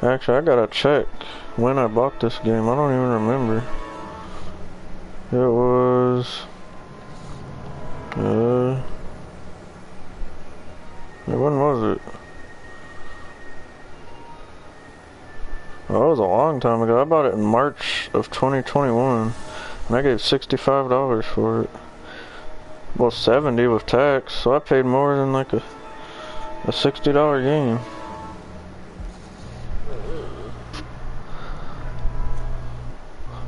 Actually, I gotta check when I bought this game. I don't even remember. It was... when was it? Oh, it was a long time ago. I bought it in March of 2021. And I gave $65 for it. Well, $70 with tax. So I paid more than like a $60 game.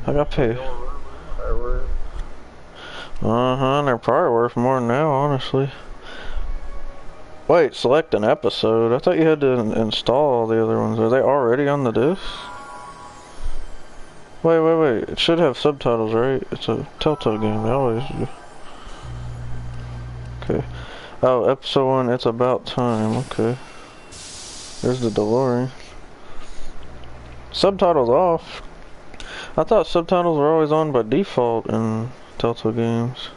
I got paid. They're probably worth more now, honestly. Wait, select an episode. I thought you had to install the other ones. Are they already on the disc? Wait. It should have subtitles, right? It's a Telltale game. They always do. Okay. Oh, episode 1, It's About Time. Okay. There's the DeLorean. Subtitles off. I thought subtitles were always on by default in Telltale games.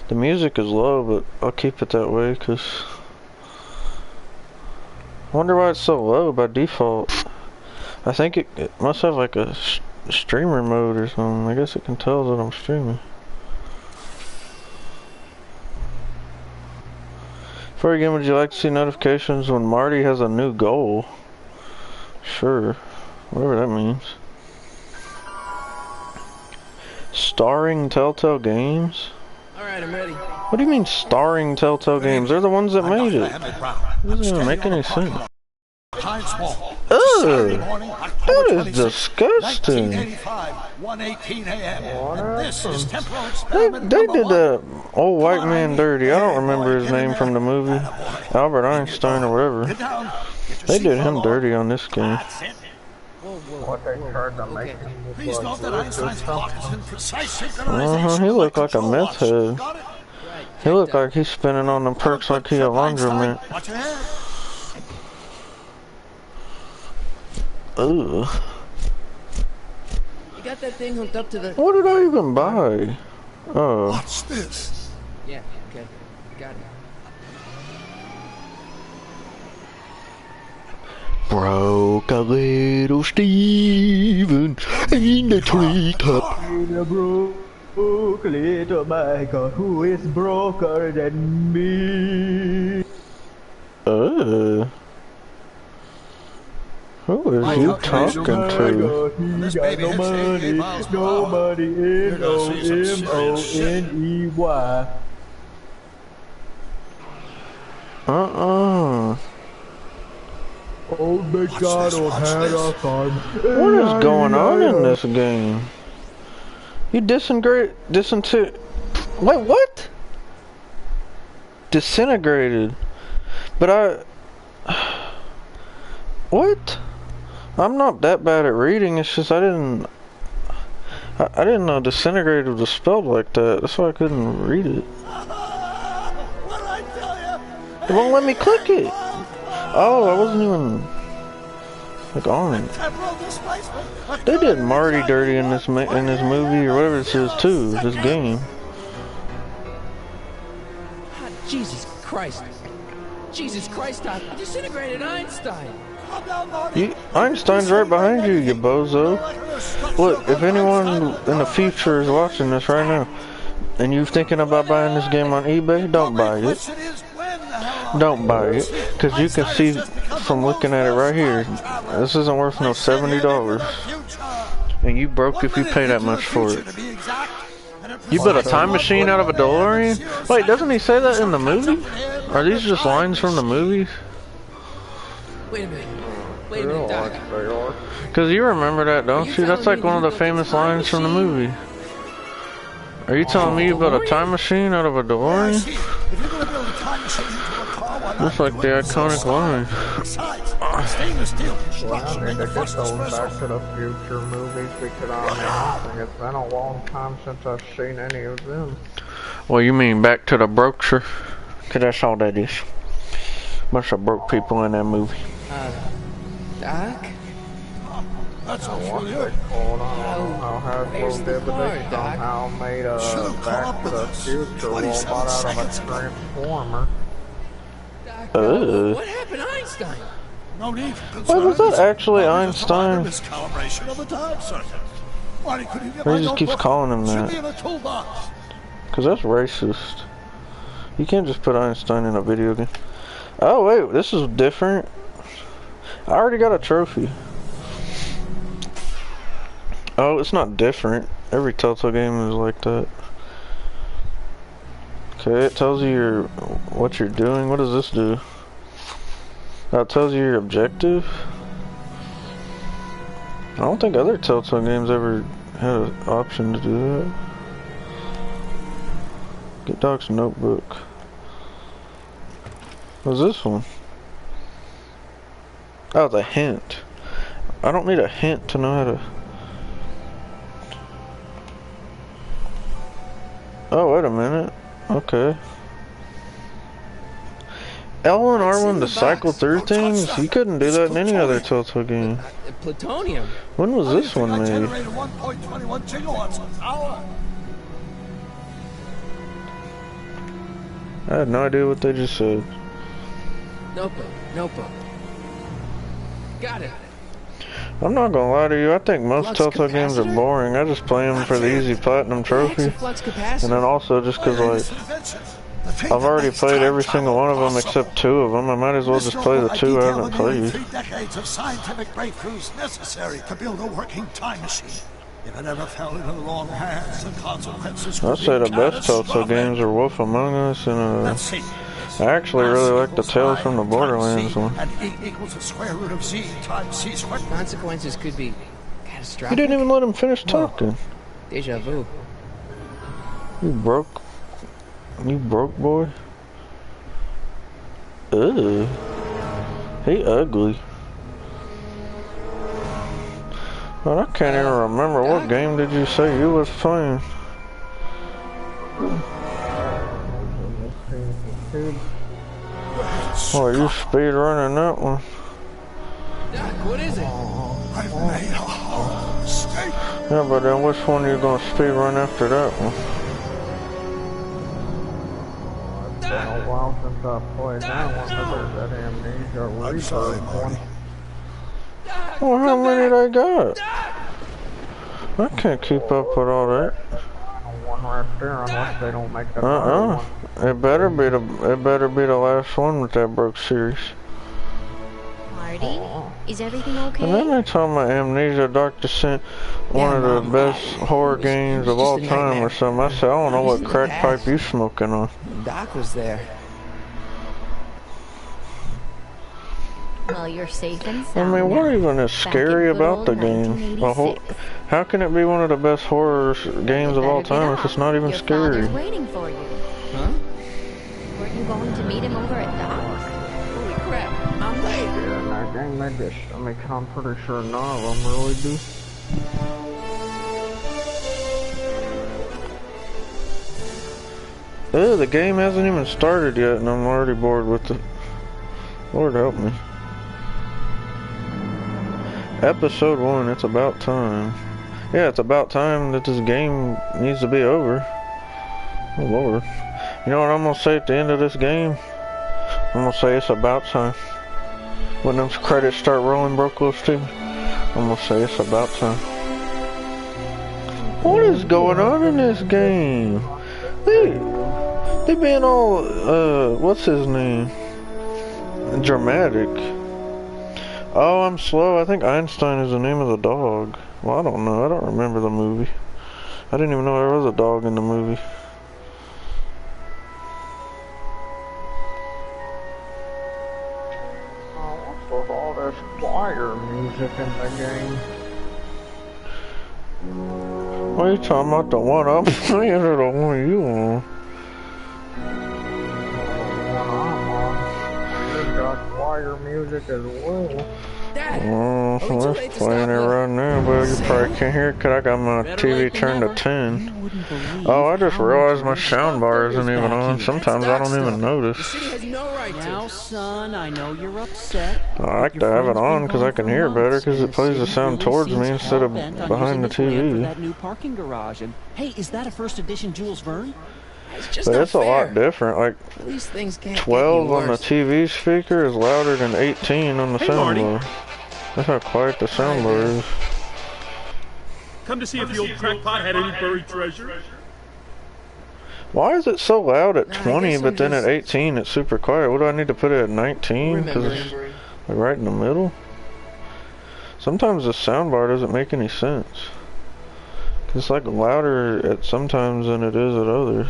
The music is low, but I'll keep it that way, because... I wonder why it's so low by default. I think it must have like a streamer mode or something. I guess it can tell that I'm streaming. Before you game, would you like to see notifications when Marty has a new goal? Sure. Whatever that means. Starring Telltale Games? Alright, I'm ready. What do you mean starring Telltale Games? They're the ones that made it. It doesn't even make any sense. Ugh! That is disgusting. They did that old white man dirty. I don't remember his name from the movie. Albert Einstein or whatever. They did him dirty on this game. What they tried to make him look like. He looked like a meth head. He looked like he's spinning on the perks like he a laundromat. Ugh. You got that thing hooked up to the... What did I even buy? Oh. What's this? Yeah, okay. Got it. Broke a little Steven in the treetop. Broke a little Michael who is broker than me. Who is you talking to? This baby no money, nobody N-O-M-O-N-E-Y. Old McDonald had a farm. What is going on in this game? You wait, what? Disintegrated. But what? I'm not that bad at reading, it's just I didn't know disintegrated was spelled like that. That's why I couldn't read it. What did I tell you? It won't let me click it. Oh, I wasn't even like on it. They did Marty dirty in this movie or whatever this is too. This game. Jesus Christ! Jesus Christ! I disintegrated Einstein. Einstein's right behind you, you bozo. Look, if anyone in the future is watching this right now, and you're thinking about buying this game on eBay, don't buy it. Don't buy it, because you can see from looking at it right here, this isn't worth no $70. And you broke if you pay that much for it. You built a time machine out of a DeLorean? Wait, doesn't he say that in the movie? Are these just lines from the movies? Wait a minute. Wait a minute, Doc. Because you remember that, don't you? That's like one of the famous lines from the movie. Are you telling me you built a time machine out of a DeLorean? That's like the iconic line. Well, I need to get those Back to the Future movies because it's been a long time since I've seen any of them. Well, you mean Back to the Brookshire? Because that's all that is. Bunch of broke people in that movie. Doc? That's What's all it called? I don't know how Where's the car, Hasbro Doc? somehow made a Back to the Future robot out of a Transformer. Doc, what happened to Einstein? No need for Wait, concern. was that actually I'll just provide Einstein? a miscalibration of the time circuit. Why couldn't you get He my just keeps notebook? calling him Should that. be in the toolbox. Because that's racist. You can't just put Einstein in a video game. Oh, wait, this is different. I already got a trophy. Oh, it's not different. Every Telltale game is like that. Okay, it tells you what you're doing. What does this do? That tells you your objective. I don't think other Telltale games ever had an option to do that. Get Doc's notebook. What's this one? Oh, the hint. I don't need a hint to know how to... Oh, wait a minute. Okay. L and R1 to cycle through things? You couldn't do that in any other Telltale game. Plutonium. When was this one I made? generated 1.21 gigawatts an hour. I had no idea what they just said. Notebook. Notebook. Got it. I'm not gonna lie to you, I think most Flux Telltale games are capacitor? boring. I just play them for the easy platinum trophy. Flux capacitor. And then also just cause like, I've already played every single one of them except 2 of them. I might as well just play the 2 I haven't played. 3 decades of scientific breakthroughs necessary to build a working time machine. If it ever fell into the wrong hands, the consequences would I'd say the be best Telltale catastrophic. games are Wolf Among Us and Let's see. I actually really like the Tales from the Borderlands one. And E equals the square root of Z times C squared. Consequences could be You catastrophic. didn't even let him finish talking. Deja vu. You broke boy. Ugh. He ugly. Man, I can't even remember what game did you say you was playing. Oh, you speed running that one. Doc, what is it? I've made a horrible mistake. Yeah, but then which one are you gonna speed run after that one? It's been a while since I played that one, but there's that Amnesia I'm sorry, Rebirth Marty. one. Well, how many they got? I can't keep up with all that. One right there, unless they don't make another one. It better be the last one with that broke series. Marty, is everything okay? And then they talking about Amnesia Dark Descent, one of the best horror games of all time or something. I said, I don't know what crack pipe you smoking on. Doc was there. Well, you're safe and I sound. mean, what now. even is scary Back in good about old the game? 1986. How can it be one of the best horror games of all Better get time if up. it's not even Your scary? father's waiting for you. Huh? Weren't you going to meet him over at Doc's? Holy crap. I'm late. Yeah, in that game they just, I mean, I'm pretty sure none of them really do. Ugh, the game hasn't even started yet and I'm already bored with it. Lord help me. Episode 1, it's about time. Yeah, it's about time that this game needs to be over. Oh Lord. You know what I'm gonna say at the end of this game? I'm gonna say it's about time. When those credits start rolling, bro, close to me, I'm gonna say it's about time. What is going on in this game? They being all, what's his name? Dramatic. Oh, I'm slow. I think Einstein is the name of the dog. Well, I don't know. I don't remember the movie. I didn't even know there was a dog in the movie. What's with all this choir music in the game? What are you talking about? The one I'm playing or the one you on? Choir music as well. Dad. Oh, Are we too we're late to playing it stop right now, but you probably can't hear it because I got my Better TV late than turned to never. 10. Oh, I just realized my soundbar isn't even on. Sometimes I don't even The notice. city has no right Now, to. son, I know you're upset. I like to have it on because I can hear it better because it plays the sound towards me instead of behind the TV. That new parking garage. And hey, is that a first edition Jules Verne? It's just But not it's a fair. lot different. Like These things can't 12 get any on the worse. TV speaker is louder than 18 on the soundbar. That's how quiet the soundbar is. Come to see if the old crackpot had any buried treasure. Why is it so loud at Nah, I 20, guess but I'm then at just 18 it's super quiet? What do I need to put it at 19? Because it's remembering. like right in the middle? Sometimes the soundbar doesn't make any sense. It's like louder at sometimes than it is at others.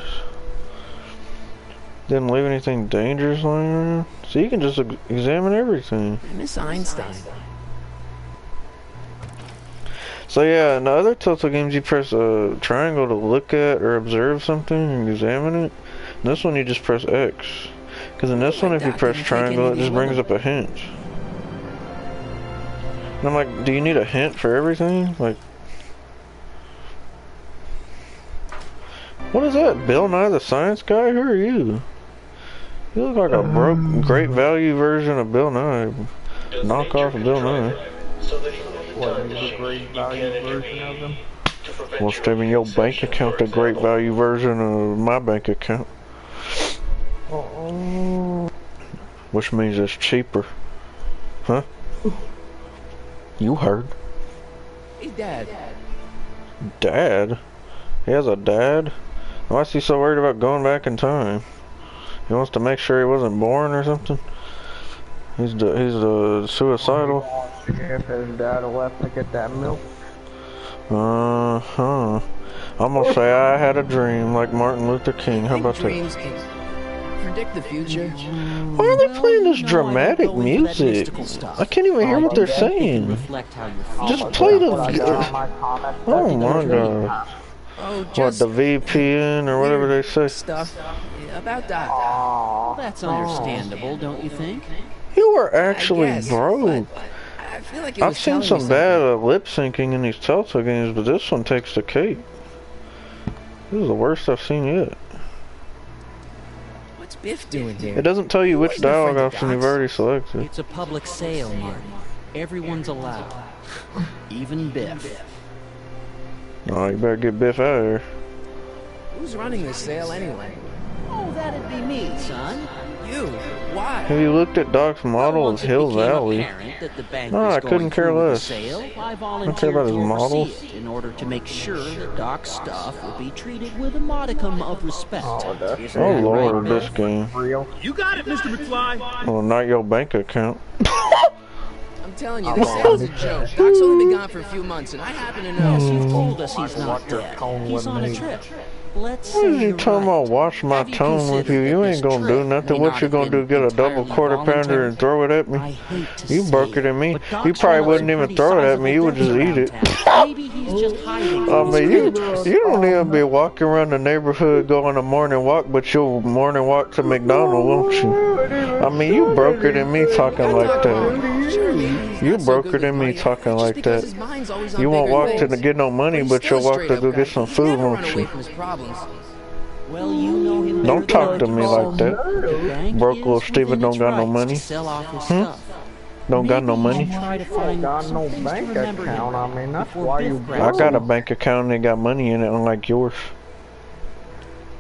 Didn't leave anything dangerous lying around. So you can just examine everything. Miss Einstein. So yeah, in the other Telltale games you press a triangle to look at or observe something and examine it. In this one you just press X. Because in this one if you press triangle it just brings up a hint. And I'm like, do you need a hint for everything? Like, what is that? Bill Nye the Science Guy? Who are you? You look like a broke, great value version of Bill Nye. Knockoff of Bill Nye. What is the great value version of them? Well, Steven, your bank account the great value version of my bank account. Which means it's cheaper. Huh? You heard. Hey, Dad. Dad? He has a dad? Why is he so worried about going back in time? He wants to make sure he wasn't born or something? He's suicidal? If his dad left to get that milk. Uh-huh. I'm gonna say I had a dream like Martin Luther King. How about that? Dreams can predict the future. Why are they playing this dramatic music? I can't even hear what they're saying. Reflect how you Just play the... Oh Oh my god. Oh, What, just the VPN or whatever they say? stuff about Doc. That's understandable, don't you think? You are actually I guess, broke. but I feel like it I've was seen telling me some bad something. lip syncing in these Telltale games, but this one takes the cake. This is the worst I've seen yet. What's Biff doing here? It doesn't tell you which He's no friend dialogue of option you've Doc's. already selected. It's a public sale, Marty. Everyone's allowed. Even Biff. Oh, you better get Biff out of here. Who's running this sale anyway? Oh, that'd be me, son. You. Why? Have you looked at Doc's model of Once it Hill became Valley? apparent that the bank No, was I going couldn't care through with the less. sale, I I care volunteered about his to model. oversee it in order to make sure that Doc's stuff would be treated with a modicum of respect. Isn't Oh that lord, right, this Biff? game. Real. You got it, Mr. McFly. Well, not your bank account. I'm telling you, this sale's a joke. Doc's only been gone for a few months, and I happen to know. Yes, you've told us he's not Watch your dead. tone He's with on a me. trip. Let's What say is you you're talking right. about? Watch my Have you tone with you. considered You that ain't this gonna do trip nothing. may What not you have gonna do? been Get a double entirely quarter pounder voluntary? and throw it at me? I hate to You say broke it it, in me. but You Doc's probably got wouldn't some even pretty throw it at me. You sizable would just debts eat it. around town. Maybe he's just hiding from his creditors. You don't even be walking around the neighborhood going a morning walk, but you'll morning walk to McDonald's, won't you? I mean, you brokered in me talking like that. Sure, maybe he's You not so good brokered with in me money, talking just like because that. his mind's always on You won't bigger walk to things. get no money, He's but still you'll a walk to straight-up go guy. get some He's food, never run won't away you? from his problems. Well, you know him Don't better talk than to me others. like that. The bank Broke is little Steven within don't its got no rights money. to sell off his stuff. Don't got no Maybe you money. should try to find Got some no things to bank remember him account. I mean, that's before why Biff you grabs I got a him. bank account and it got money in it, unlike yours.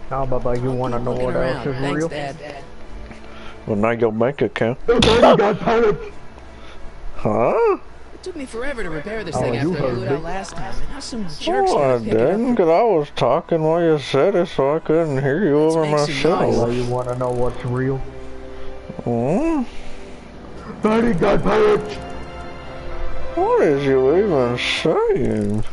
How about you wanna know Looking what around. else is Thanks, real? Dad. Well, not your bank account. got pirates. Huh? It took me forever to repair this Oh, thing you after I heard blew it me. out last time. And now some jerks Oh, I want to pick it didn't, up. because I was talking while you said it, so I couldn't hear you Let's over make my some show. noise. Oh, you wanna know what's real? Hmm? Daddy got pirates. What is you even saying?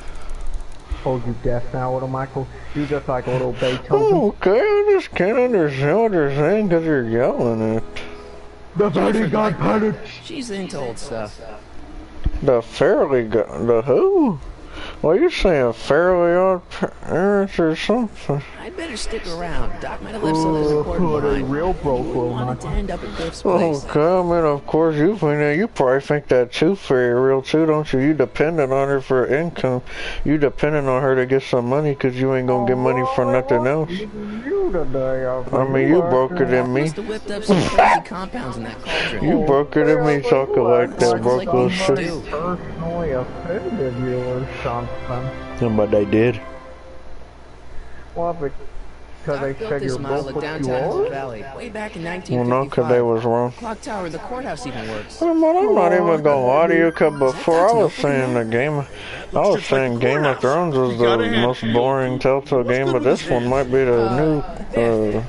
Oh, you deaf now, little Michael? You just like a little Beethoven. Okay, I just can't understand what you're saying because you're yelling it. The daddy got pirates. She's into old stuff. The Fairly the who? Well, you're saying Fairly Odd Parents or something. I'd better stick around. Doc might have left something important What a behind. real broke little Wanted to Michael. end up at Biff's place. Okay, I mean, of course you think you probably think that too fairy real too, don't you? You dependent on her for income. You dependent on her to get some money because you ain't gonna get money for nothing else. You today, I mean, you brokered in me. Must have whipped up some crazy compounds in that cauldron. You brokered in me talking like that, broke little shit. Stew. personally offended you or something. But they did. Well, if it Because they Doc built said this you're model broke of what you downtown Hope are? Valley way back in Well, no, 'cause they 1955. was wrong. Clock tower in the courthouse even works. Well, I'm not even gonna lie to you, 'cause before I was saying I was just like saying the Game of courthouse. Thrones was You the gotta hand most it. boring Telltale What's game, good but with this his one hand? might be the new, Can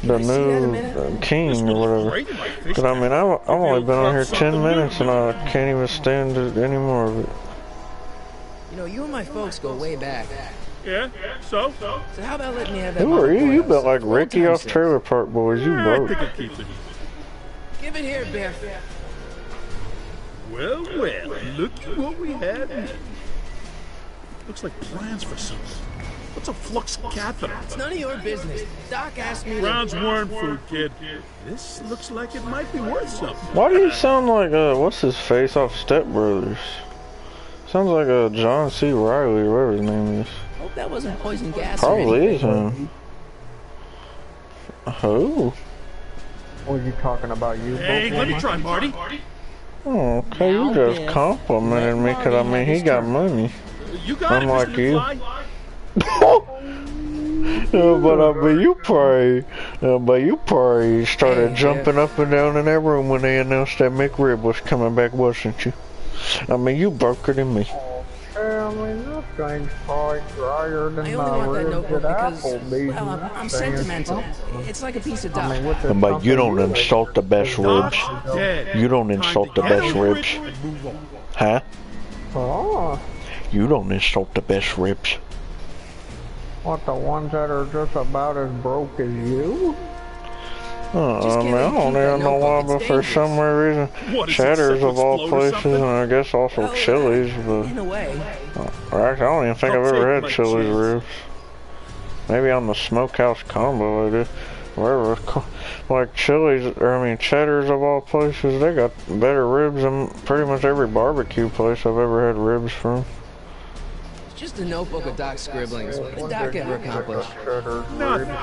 the I see that a new minute? king or whatever. Great in my fish 'Cause I mean, I've only been on here 10 something minutes and new. I can't even stand it anymore of it. You know, you and my folks go way back. Yeah, so? So how about letting me have that Who are model you? You courthouse built like for old Ricky time's off sake? Trailer Park Boys. You I broke. think I'll keep it. Give it here, Biff. Well, look at what we have here. Looks like plans for something. What's a flux catheter? It's none of your business. Doc asked me to... Brown's worm food, kid. This looks like it might be worth something. Why do you sound like, what's his face off Step Brothers? Sounds like John C. Riley or whatever his name is. Hope that wasn't poison gas or Probably anything. is him. Who? Were you talking about you? Hey, both let me women? try, Marty. Oh, okay, you just complimented me 'cause I mean he got money. You got Unlike it, Mr. you. McFly. But I mean you probably started Hey, jumping up and down in that room when they announced that McRib was coming back, wasn't you? I mean you broker than me. I mean, this thing's probably drier than I only my want that ribs notebook at because, Applebee's. well, I'm sentimental. It's like a piece of I duck. mean, what's this But you don't something insult the best ribs. Doc's dead. You don't insult the Time to best get over ribs. it and move on. Huh? Oh, You don't insult the best ribs. what, the ones that are just about as broke as you? Just I can't mean, I let you don't keep that even know why, notebook. but It's for dangerous. some reason, What, is it Cheddar's set to of all explode or places, something? and I guess also Well, Chili's, but In a way. actually, I don't even think I'll I've ever take had my Chili's chance. ribs. Maybe on the smokehouse combo I did. Wherever it's called. Like Chili's, or I mean Cheddar's of all places, they got better ribs than pretty much every barbecue place I've ever had ribs from. It's just a notebook of Doc's scribblings. What did Doc ever accomplish? Nothing.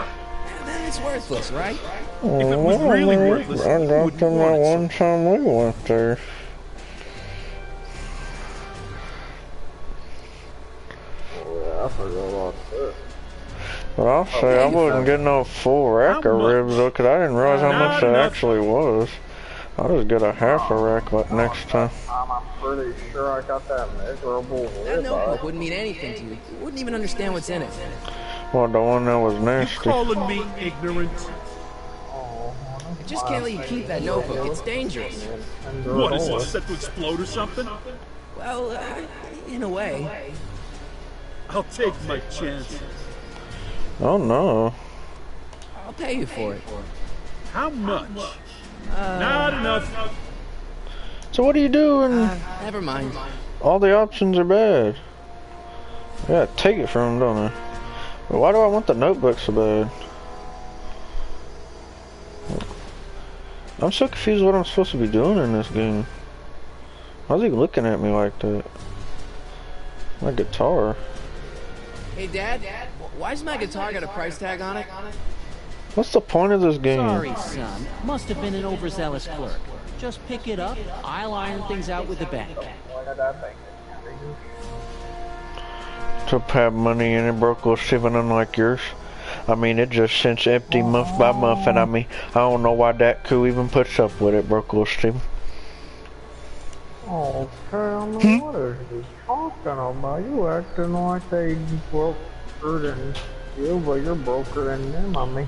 Then it's worthless, right? If it was really worthless, I you got wouldn't them that want it, one time we went there. I forgot about that. But I'll say I wouldn't get no full rack How of much? ribs though, 'cause I didn't realize how Not much that enough. actually was. I'll just get a half a rack like next time. I'm pretty sure I got that miserable That rib. notebook wouldn't mean anything to you. You wouldn't even understand what's in it. Well, the one that was You nasty. calling me ignorant? I just can't let you keep that notebook. It's dangerous. What, is it set to explode or something? Well, in a way. I'll take my chance. Oh no. I'll pay you for it. How much? Not enough. So what do you do when Never mind. all the options are bad? Yeah, take it from them, don't I? But why do I want the notebook so bad? I'm so confused what I'm supposed to be doing in this game. Why is he looking at me like that? My guitar. Hey, Dad, why's my guitar got a price tag on it? What's the point of this game? Sorry, son. Must have been an overzealous clerk. Just pick it up. I'll iron things out with the bank. To have money in it, broke little Steven, unlike yours. I mean, it just sends empty month by month, and I mean, I don't know why that crew even puts up with it, broke little Steven. Oh, tell me, what is he talking about? You acting like they broker than you, but you're broker than them, I mean.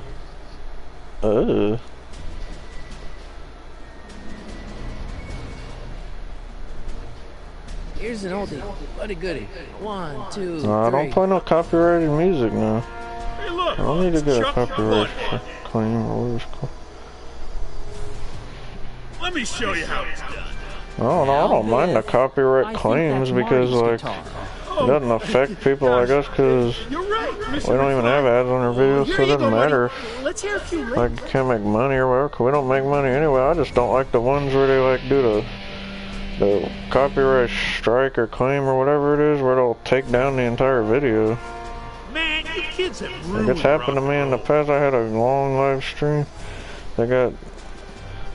Here's an oldie, but a goodie. 1, 2, 3. I don't play no copyrighted music now. Hey, look. I don't need to get a Chuck copyright Wood. claim or whatever it's called. Let me show you how it's done. I don't mind the I copyright think claims that's because, Marty's like, guitar. it doesn't affect people like us because You're right, Mr. we don't even have ads on our videos, Here so it you doesn't go, matter. buddy. Let's hear a few Like, you can't make money or whatever, 'cause we don't make money anyway. I just don't like the ones where they, like, do the copyright strike or claim or whatever it is, where they'll take down the entire video. Man, you kids have Like, ruined it's happened to rock me in the and roll. past. I had a long live stream. They got,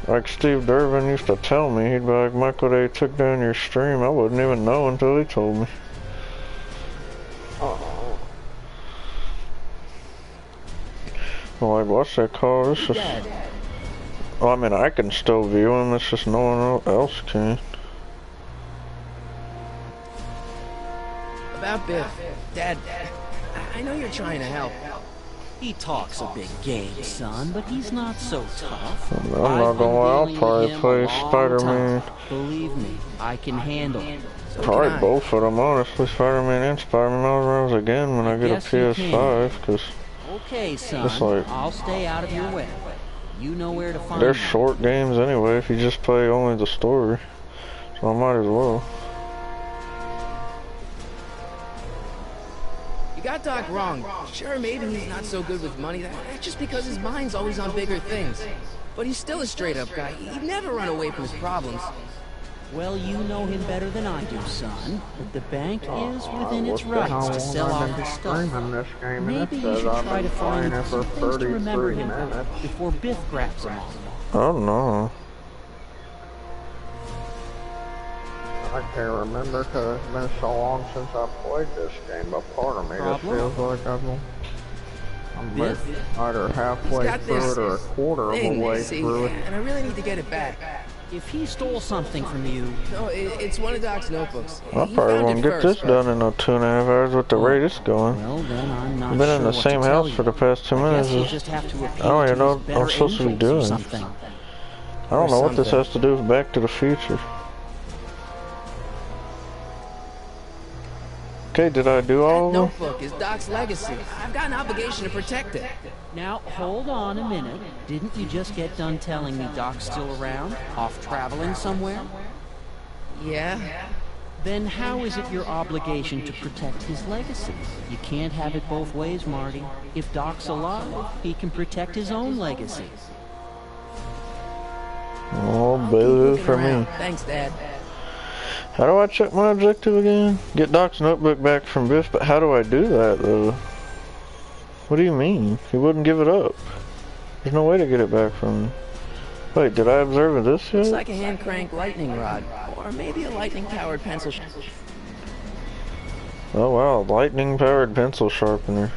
like Steve Durbin used to tell me, he'd be like, Michael, they took down your stream. I wouldn't even know until he told me. Like, what's that called? It's just... Dad, Well, I mean, I can still view him, it's just no one else can. About Biff. Dad, I know you're trying to help. he talks a big game, son, but he's not so tough. I'm not gonna lie, I'll probably play Spider-Man. Believe me, I can handle it. So Probably can I. both of them, honestly. Spider-Man and Spider-Man Miles Morales again when I get a Yes, you PS5, because Okay, son, It's like- I'll stay out of your way. You know where to find they're me. short games anyway if you just play only the story. So I might as well. You got Doc wrong. Sure, maybe he's not so good with money. That's just because his mind's always on bigger things. But he's still a straight-up guy. He'd never run away from his problems. Well, you know him better than I do, son. But the bank is within its Look at how rights to long sell I've off been his stuff. streaming this game, and Maybe it you says should I've try to been playing find it for some things to remember 33 him by minutes. before Biff grabs him on. Oh no. I can't remember because it's been so long since I played this game, but part of me just Problem? feels like I'm Biff? either He's halfway got through this it or a quarter of a thing, way see, through it. and I really need to get it back. If he stole something from you, No, it's one of Doc's notebooks. I He probably found won't it get first, this but- done in no 2.5 hours with the rate it's going. well, then I'm not I've been sure in the what to same tell house you. for the past 2 I minutes. guess you'll just have to appeal I don't to even know his what I'm better supposed to be angels or doing. something. I don't know what this something. has to do with Back to the Future. Okay, did I do all of That them? notebook is Doc's legacy. I've got an obligation to protect it. Now, hold on a minute. Didn't you just get done telling me Doc's still around? Off traveling somewhere? Yeah? Then how is it your obligation to protect his legacy? You can't have it both ways, Marty. If Doc's alive, he can protect his own legacy. Oh, Keep boo looking for around. me. Thanks, Dad. How do I check my objective again? Get Doc's notebook back from Biff, but how do I do that though? What do you mean? He wouldn't give it up. There's no way to get it back from him. Wait, did I observe this yet? Looks like a hand-crank lightning rod. Or maybe a lightning-powered pencil. Oh wow, lightning powered pencil sharpener.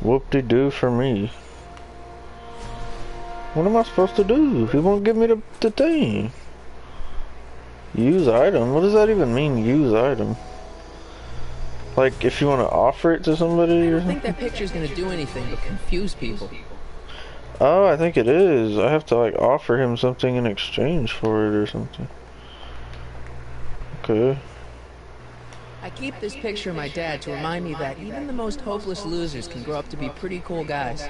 Whoop-de-doo for me. What am I supposed to do? He won't give me the thing. Use item? What does that even mean, use item? Like, if you want to offer it to somebody I or don't something? think that picture's gonna do anything but confuse people. Oh, I think it is. I have to, like, offer him something in exchange for it or something. Okay. I keep this picture of my dad to remind me that even the most hopeless losers can grow up to be pretty cool guys.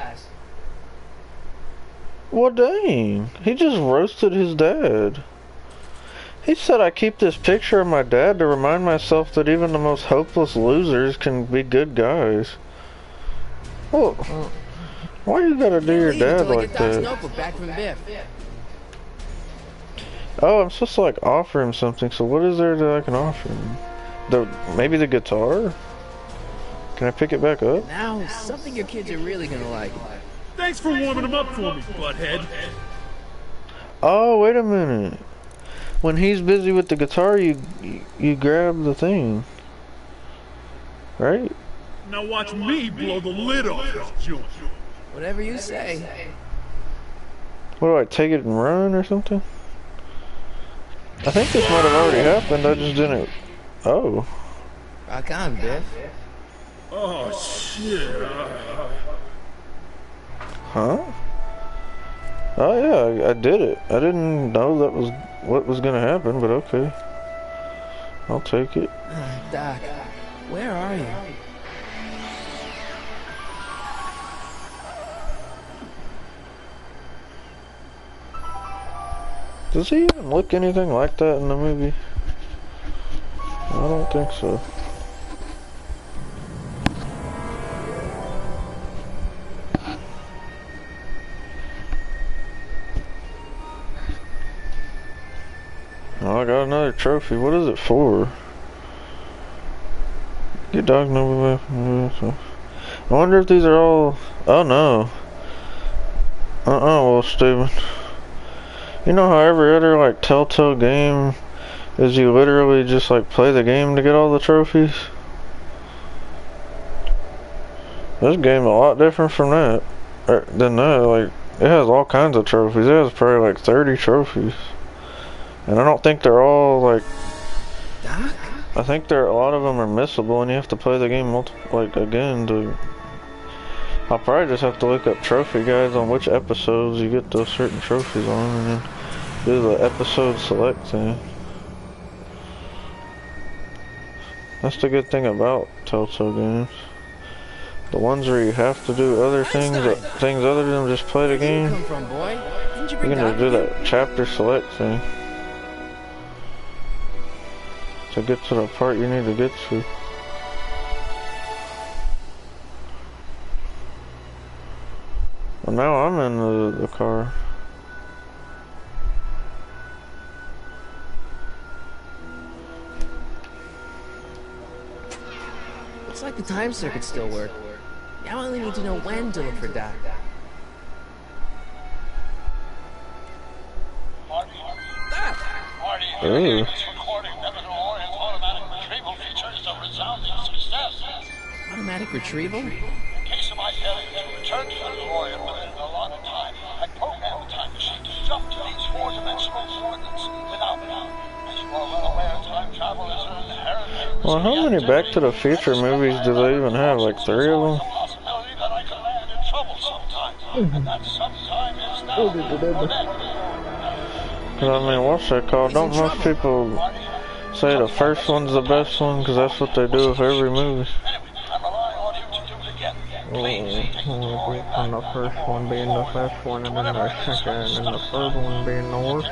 Well, dang. He just roasted his dad. He said I keep this picture of my dad to remind myself that even the most hopeless losers can be good guys. Well, why you gotta do your Leave dad until I like get Doc's that? notebook back from Biff. Oh, I'm supposed to like offer him something, so what is there that I can offer him? Maybe the guitar? Can I pick it back up? Now, something your kids are really gonna like. Thanks for warming him up for me, butthead. Oh, wait a minute. When he's busy with the guitar, you grab the thing. Right? Now watch me blow the lid off this joint. Whatever you say. What do I take it and run or something? I think this might have already happened, I just didn't... Oh. Rock on, Biff. Oh, shit. Huh? Oh yeah, I did it. I didn't know that was what was gonna happen, but okay. I'll take it. Doc, where are you? Does he even look anything like that in the movie? I don't think so. Oh, I got another trophy. What is it for? Get dog number back. I wonder if these are all... Oh no. Well, Steven. You know how every other like Telltale game is you literally just like play the game to get all the trophies? This game a lot different from that. than that. Like, it has all kinds of trophies. It has probably like 30 trophies. And I don't think they're all like... Doc? I think a lot of them are missable and you have to play the game again to... I'll probably just have to look up trophy guides on which episodes you get those certain trophies on and then do the episode select thing. That's the good thing about Telltale games. The ones where you have to do other things other than just play the game, Come from, boy? Didn't you you bring can just Doc do with you? that chapter select thing to get to the part you need to get to. Well, now I'm in the car. Looks like the time circuits still work. Now I only need to know when to look for Doc. Ooh. Recording Nevermore automatic retrieval feature is a resounding success. Automatic retrieval? In case of my failure to return to the DeLorean within an allotted time, I programmed the time machine to jump to these four-dimensional coordinates without doubt. As you are well aware, time travel is an inherent... Well, how many Back to the Future movies do they even have? Like 3 of them? possibility that I could land in trouble sometime, and that sometime is now or then. Cause I mean, what's that called? Don't most people say the first one's the best one? Cause that's what they do with every movie. And the first one being the best one, and then the second, and then the third one being the worst.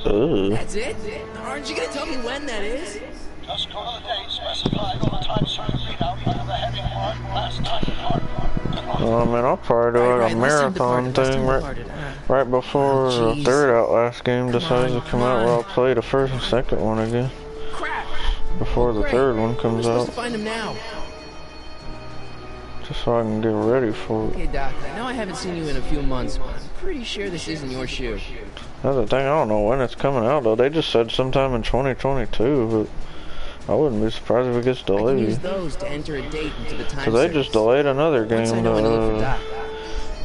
Ugh. That's it? Aren't you gonna tell me when that is? Just go to the date specified on the time circuit readout under the heading marked last time part. Well, I mean, I'll probably do like a marathon thing right before the third Outlast game decides to come out, where I'll play the first and second one again. Crap! Before the third one comes We're out. supposed to find him now. Just so I can get ready for it. Hey, Doc, I know I haven't seen you in a few months, but I'm pretty sure this isn't your shoe. That's the thing, I don't know when it's coming out though. They just said sometime in 2022, but I wouldn't be surprised if it gets I can delayed. use those to enter a date into the time Cause they circuits. just delayed another Once I game, know when to look for Doc.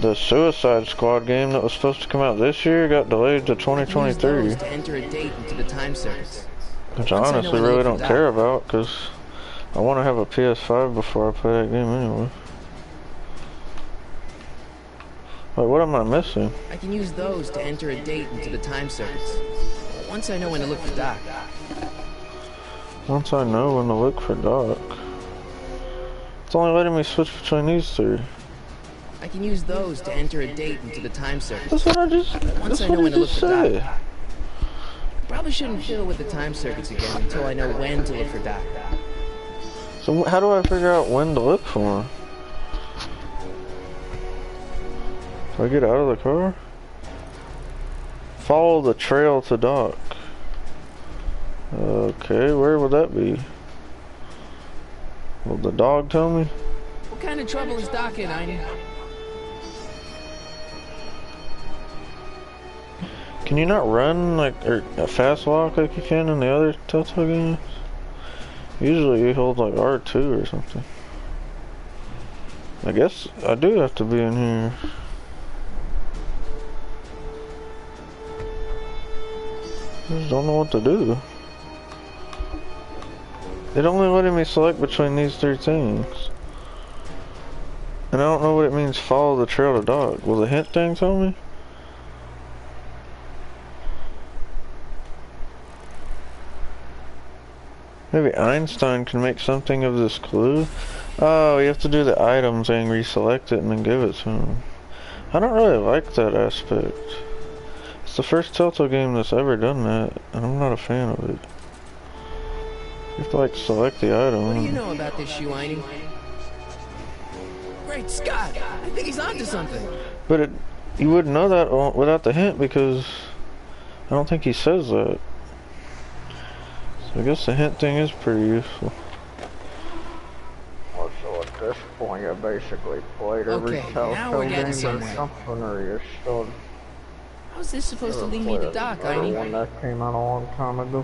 the Suicide Squad game that was supposed to come out this year got delayed to I can use 2023. those to enter a date into the time circuits. Which I Once I know honestly when to really look for don't Doc. care about, cause I want to have a PS5 before I play that game anyway. Wait, what am I missing? I can use those to enter a date into the time circuits. Once I know when to look for Doc. Once I know when to look for Doc. It's only letting me switch between these three. I can use those to enter a date into the time circuits. That's what I just, Once that's I know what I when to look just for Doc. said. Probably shouldn't fiddle with the time circuits again until I know when to look for Doc. So how do I figure out when to look for him? Do I get out of the car? Follow the trail to Doc. Okay, where would that be? Will the dog tell me? What kind of trouble is Doc in, Einie? Can you not run like or a fast walk like you can in the other Telltale games? Usually you hold like R2 or something. I guess I do have to be in here. I just don't know what to do. It only letting me select between these three things. And I don't know what it means follow the trail to Doc. Will the hint thing tell me? Maybe Einstein can make something of this clue? Oh, you have to do the item thing, reselect it, and then give it to him. I don't really like that aspect. It's the first Telltale game that's ever done that, and I'm not a fan of it. You have to like select the item. What do you know about this shoe, Einie? Great Scott! I think he's onto something. But you wouldn't know that without the hint because I don't think he says that. So I guess the hint thing is pretty useful. Well, so at this point, you basically played every Okay, now Telltale we're game getting or somewhere. something, or you're still How's this supposed to lead me to Doc, the one Einie? that came out a long time ago.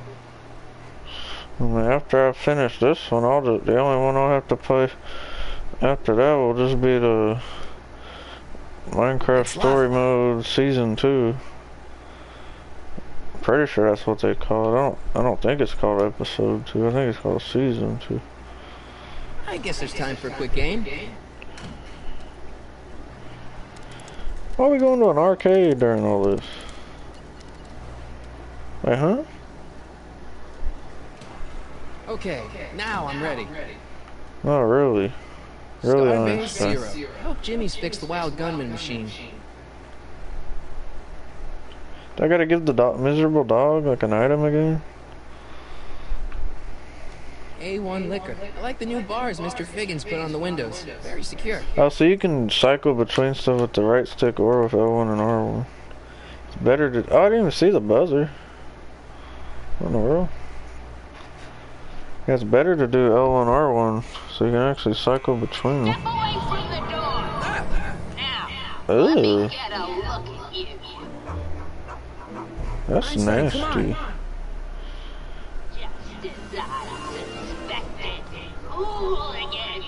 I mean, after I finish this one, the only one I'll have to play after that will just be the Minecraft Story Mode Season 2. Pretty sure that's what they call it. I don't think it's called Episode 2. I think it's called Season 2. I guess there's time for a quick game. Why are we going to an arcade during all this? Wait, huh? Okay, now I'm ready. Not really. Really Starbase honest. 0. Hope Jimmy's fixed the wild gunman machine. Do I gotta give the miserable dog like an item again? A1 liquor. I like the new bars Mr. Figgins put on the windows. Very secure. Oh, so you can cycle between stuff with the right stick or with L1 and R1. It's better to... Oh, I didn't even see the buzzer. What in the world? Yeah, it's better to do L1, R1 so you can actually cycle between them. Step away from the door. Now, Ooh. let me get a look at you. That's Einstein, come nasty. on. Just as I suspected. Hooligans.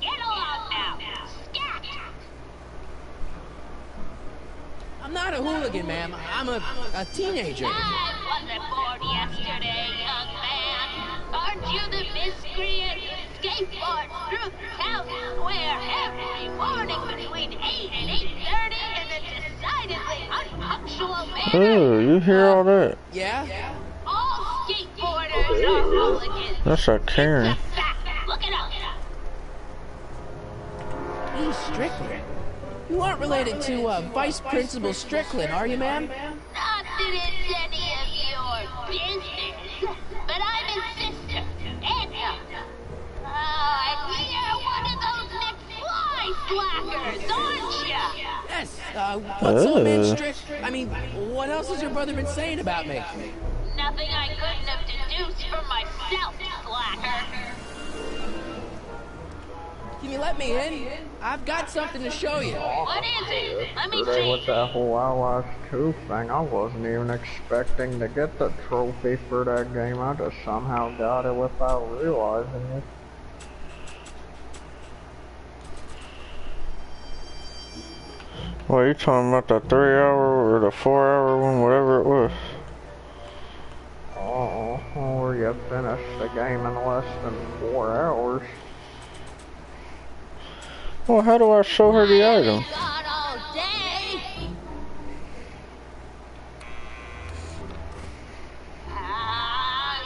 Get along now. Scat. I'm not a hooligan, ma'am. I'm a teenager. I wasn't born yesterday, young man. Aren't you the miscreant who skateboards through town square every morning between 8 and 8:30 in a decidedly unpunctual manner? Ooh, you hear all that? Yeah? All skateboarders are hooligans. That's a Karen. It's a fact. Look it up. He's Strickland. You aren't related to Vice Principal Strickland, are you, ma'am? Not that it's any of your business, but I'm his sister, Anna. Oh, and you're one of those McFly slackers, aren't you? Yes. What's old man Strick? I mean, what else has your brother been saying about me? Nothing I couldn't have deduced from myself, slacker. Can you let me in? I've got something to show you. What is it? Let me Today see. with that whole Outlast 2 thing, I wasn't even expecting to get the trophy for that game. I just somehow got it without realizing it. What are you talking about? The 3-hour or the 4-hour one, whatever it was? Oh, or you finished the game in less than 4 hours. Well, how do I show her the item? Gone all day.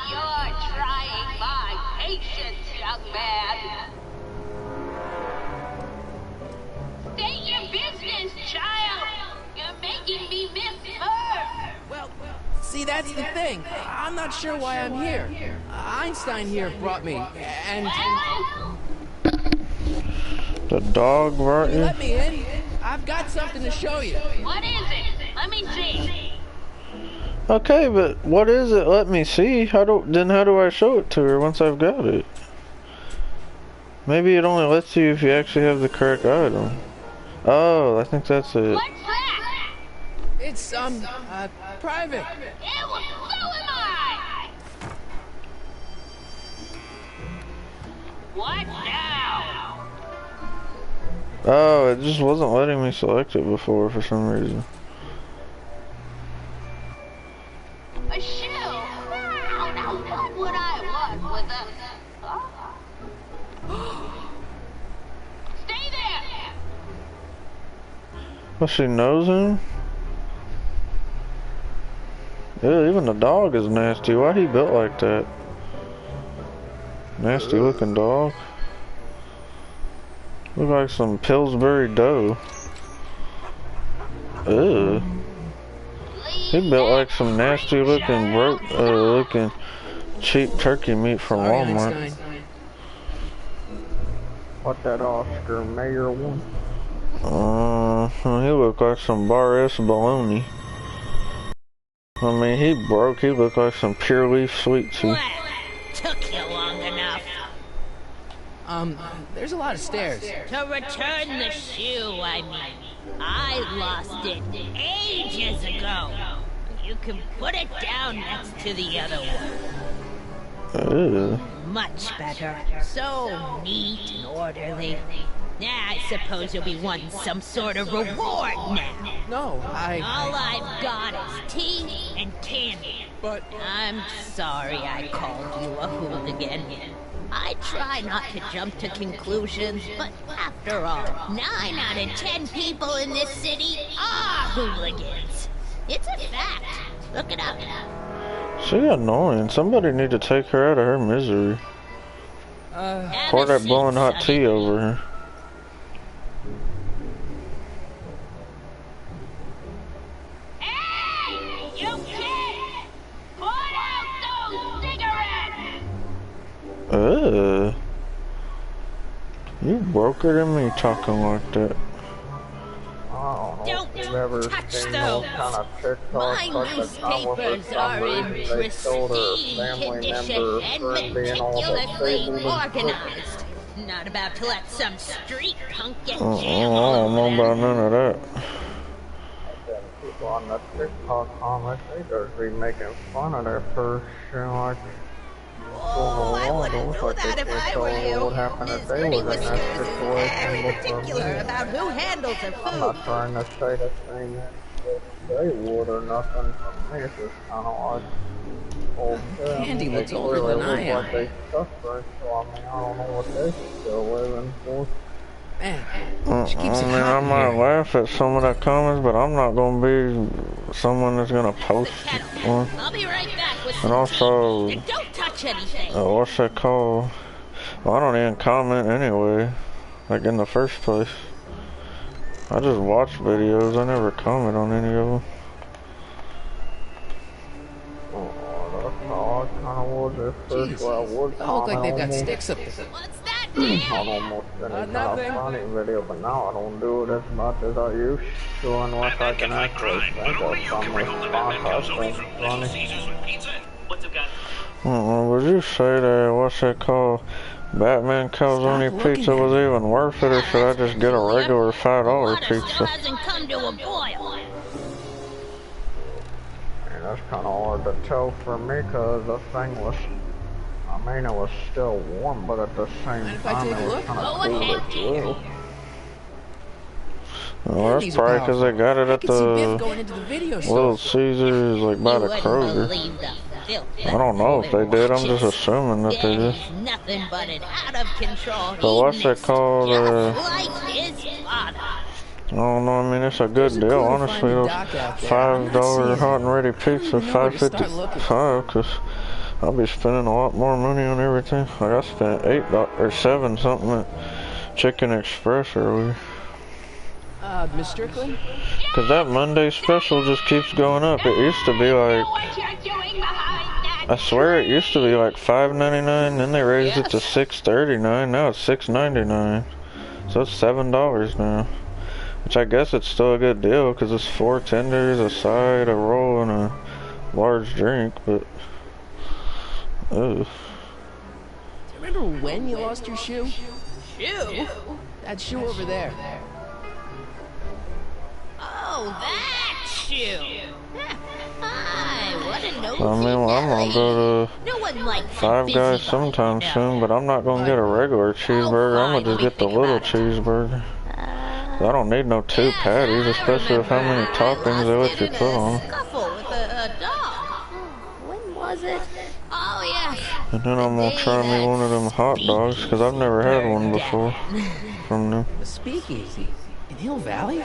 You're trying my patience, young man. State your business, child. You're making me miss her. Well, see, that's the thing. I'm not sure why I'm here. Einstein here brought me, and... The dog brought Can you you? let me in? I've got something to show you. What is it? Let me see. Okay, but what is it? Let me see. How do I show it to her once I've got it? Maybe it only lets you if you actually have the correct item. Oh, I think that's it. What's that? It's, private. Yeah, well, so am I. What now? Oh, it just wasn't letting me select it before for some reason. A shoe? Now what would I want with a... Stay there! Well, she knows him? Ew, even the dog is nasty. Why he built like that? Nasty looking dog. Look like some Pillsbury dough. Ew. He built like some nasty looking cheap turkey meat from Sorry, Walmart. Einstein. What, that Oscar Mayer one? He looked like some bar S bologna. I mean, he broke. He looked like some pure leaf sweet tea. Well, took you long enough. There's a lot of stairs. To return the shoe, I mean. I lost it ages ago. You can put it down next to the other one. Ew. Much better. So neat and orderly. I suppose you'll be wanting some sort of reward now. No, All I've got is tea and candy. But... I'm sorry I called you a hooligan. I try not to jump to conclusions, but after all, 9 out of 10 people in this city are hooligans. It's a fact. Look it up. She annoying. Somebody need to take her out of her misery. Pour that blowing hot tea over her. Hey, you kid! Put out those cigarettes! You broker than me talking like that. I don't know if you've ever touch seen those. those kind of TikToks My like the time with newspapers the are summer, in they showed her pristine family condition member and friend being all meticulously disabled and organized. Not about to let some street punk get I jammed don't know over about them. none of that. then people on the TikTok comments, they just be making fun of that person like Oh, I wouldn't do that if I were you. what happened Miss if they was in Whiskers that is situation very before particular me. about who handles her I'm food. not trying to say the same that they would or nothing. For me, it's just kind of like, oh, Candy they looks older clearly than I look am. like they suffering, so I mean, I don't know what they're still living for. Man, she keeps I it mean, I hot in might here. laugh at some of that comments, but I'm not gonna be someone that's gonna post one. I'll be right back with And some also, tea. And don't touch anything. what's that called? Well, I don't even comment anyway, like in the first place. I just watch videos, I never comment on any of them. Oh, I kind of was at first Jeez, where I would they all look like they've got almost- sticks up there. What's that, on Dan? almost any kind of nothing. funny video, but now I don't do it as much as I used to unless I can actually think of some response I think funny. Would you say that, what's that called? Batman calzone pizza was even worth it, or should I just get a regular $5 Water still pizza? hasn't come to a boil. And that's kind of hard to tell for me because the thing was, I mean, it was still warm, but at the same Mind if I time, take a it was look? kind Go of cool ahead, as well. Well, that's Candies are probably because they got it I at could see Biff the going into the video Little store. Caesars, like by You the wouldn't Kroger. believe the filth I don't know if they did, I'm just assuming that they did. Daddy's nothing but an out of control. So what's that called, Just like his father. I don't know, I mean, it's a good There's a deal, clue to honestly. finding Those Doc out there. I'm not $5 seeing hot it. and ready I don't pizza, even know where to start looking. $5.55, because I'll be spending a lot more money on everything. Like, I spent $8 or $7 something at Chicken Express earlier. Miss Strickland? Because that Monday special just keeps going up. It used to be like, What you're doing behind that I swear it used to be like $5.99, then they raised it to Yes. $6.39, now it's $6.99. So it's $7 now. Which I guess it's still a good deal because it's 4 tenders, a side, a roll, and a large drink, but ugh. Do you remember when you lost your shoe? shoe. That shoe over there. Oh, that shoe. Hi, what a nosy I mean, well, I'm gonna go to No one likes a Five Guys busybody, sometime you know. soon, but I'm not gonna get a regular cheeseburger. I'm gonna just get the little cheeseburger. I don't need no 2 patties, especially with how many toppings they let you put on. Scuffle with a dog. When was it? Oh yes. And then I'm gonna try me one of them hot dogs, because I've never had one before from them. The speakeasy. In Hill Valley?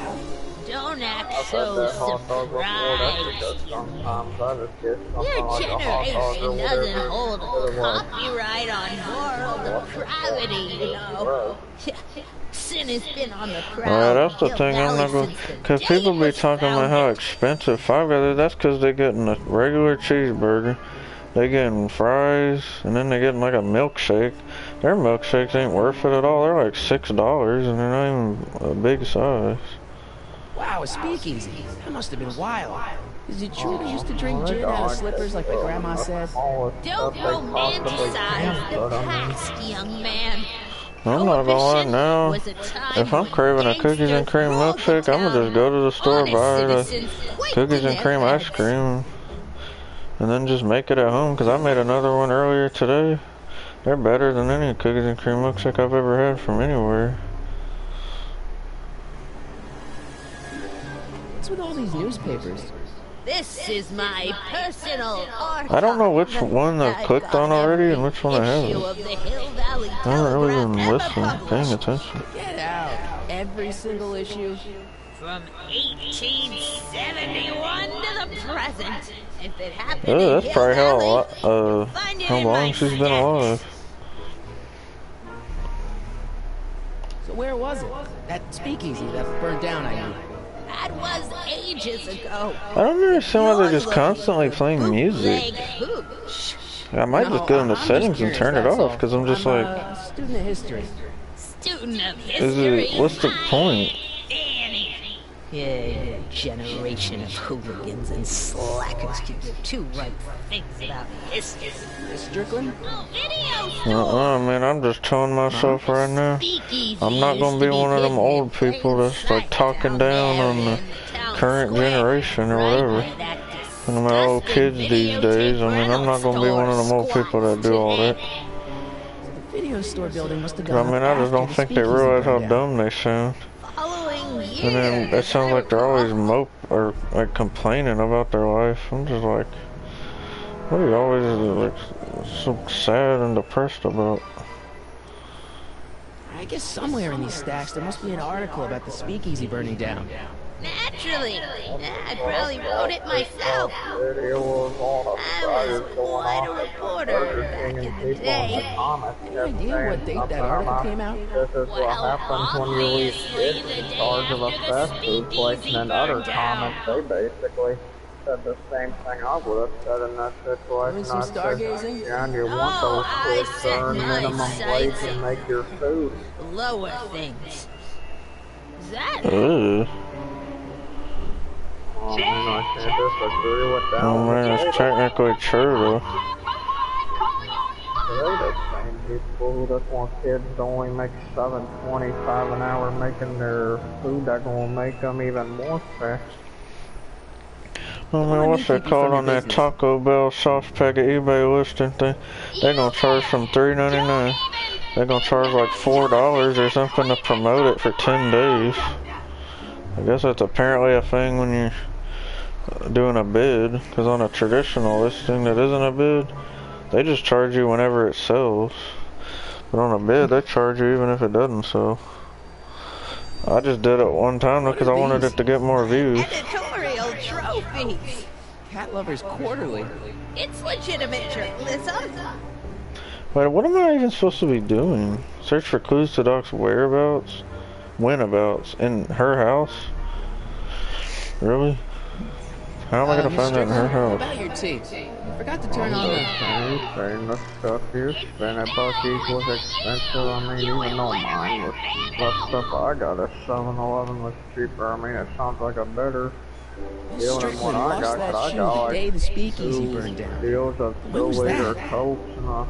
Don't act I've had so that hot dog before, that's because surprised. sometimes I just get something Your like a hot dog or generation whatever. doesn't hold Instead of like, copyright on moral depravity, you know. Sin has been on the prowl. Alright, that's the Hill thing, I'm not Valley gonna, since the because day people it be was talking about how founded. expensive Five Guys is. That's because they're getting a regular cheeseburger, they getting fries, and then they getting like a milkshake. Their milkshakes ain't worth it at all. They're like $6, and they're not even a big size. Wow, a speakeasy. That must have been wild. Is it true they used to drink gin out of slippers like my grandma said? Don't romanticize the past, young man. I'm not gonna lie Prohibition now. was a time If I'm when craving a cookies and gangsters cream ruled the milkshake, I'm gonna town. just go to the store, Honest buy the citizens quaked cookies in and their cream ice beds. cream, and then just make it at home. Because I made another one earlier today. They're better than any cookies and cream milkshake I've ever had from anywhere. What's with all these newspapers? This is my personal archive. I don't know which one I've clicked on already and which one I issue haven't. of the Hill Valley I haven't really Telegraph been ever listening, paying published. attention. Get out. Every single issue? From 1871 to the present. If it happened Oh, in that's Hill probably Valley, find it how in my long she's been stash. alive. So where was it? That speakeasy that burned down, I mean. That was ages ago. I don't understand why they're You're just looking constantly for playing music. bootleg hooch. I might No, just go into I'm settings just and turn it curious, off, that's because I'm just all. like, A student of history. Student of is history. it, what's the point? Danny. Yeah, you generation of hooligans and slackers can do two right things about history. Strickland? Man, I'm just telling myself right now, I'm not gonna be one of them old people that's like talking down on the current generation or whatever. And them old kids these days, I mean, I'm not gonna be one of them old people that do all that. The video store building must have I gone mean, up I just after don't the think they speakeasy realize how burned down. dumb they sound. Following year, And then it sounds like they're always or like complaining about their life. I'm just like, what are you always like so sad and depressed about? I guess somewhere in these stacks there must be an article about the speakeasy burning down. Naturally. I probably wrote it myself. Video was on a I was quite a reporter back in the day. Any idea what date that article came out? This is what happens when you leave kids in charge of a fast food place, and then other comments, they basically said the same thing I would have said in that situation. Doing some I said, stargazing? yeah, and you want those I kids to set earn my minimum wage sights and make your food. Lower things. Is that Ugh. I can't disagree with that. Oh man, it's technically true though. They the same people who just want kids to only make $7.25 an hour making their food that's gonna make them even more fat. Oh man, what's it called on that Taco Bell sauce packet eBay listing thing? They're gonna charge from $3.99. They're gonna charge like $4 or something to promote it for 10 days. I guess that's apparently a thing when you're doing a bid, because on a traditional listing that isn't a bid, they just charge you whenever it sells. But on a bid, they charge you even if it doesn't sell. I just did it one time because I wanted it to get more views. editorial trophies? Cat Lovers Quarterly. It's legitimate journalism. Wait, what am I even supposed to be doing? Search for clues to Doc's whereabouts? Whenabouts? In her house? Really? How am I gonna find that in her What house? about your tea? I forgot to turn on the... Saying the stuff you spent at Bucky's was expensive. I mean, even though mine was, the stuff I got at 7-Eleven was cheaper. I mean, it sounds like a better deal than what Strickland I lost got. that I shoe got the like day the speakeasy 2 burned down. deals of When was 2-liter that? Cokes and a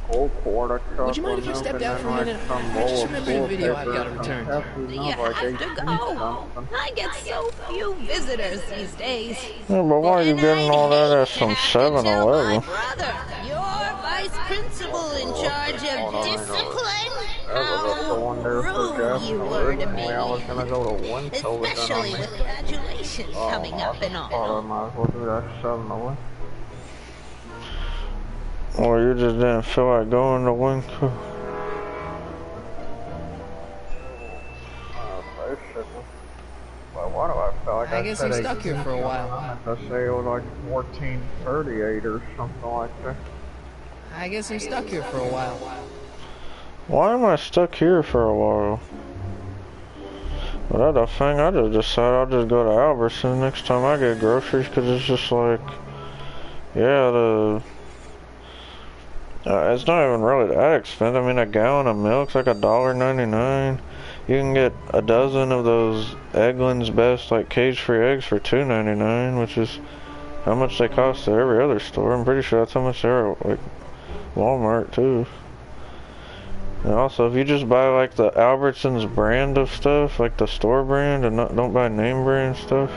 whole quart of chocolate Would you mind if we milk, stepped and out then for a like minute? some I bowl just of remembered a toilet video I've paper got to and return. some Pepsi, and You I was like have to 18 go. something. I get so few visitors these days. Yeah, but why are you And getting all I'd that hate at to some have to tell my 7-Eleven? brother, your vice principal in charge of discipline, That was up to one there for how rude Jeff. you were to Originally, I was me. gonna go to Winchell, but then Especially I with graduation coming up and thought I all. might as well do that 7-Eleven. Or you just didn't feel like going to Winco? Well, why do I feel like I guess said I'm stuck here for a while. I meant to say it was like 1438 or something like that. I guess I'm stuck here for a while. Why am I stuck here for a while? Well, that's a thing. I just decided I'll just go to Albertson next time I get groceries, because it's just like, yeah, it's not even really that expensive. I mean, a gallon of milk's like $1.99. You can get a dozen of those Eggland's Best, like, cage-free eggs for $2.99, which is how much they cost at every other store. I'm pretty sure that's how much they're at, like, Walmart, too. And also, if you just buy, like, the Albertsons brand of stuff, like the store brand, and don't buy name brand stuff,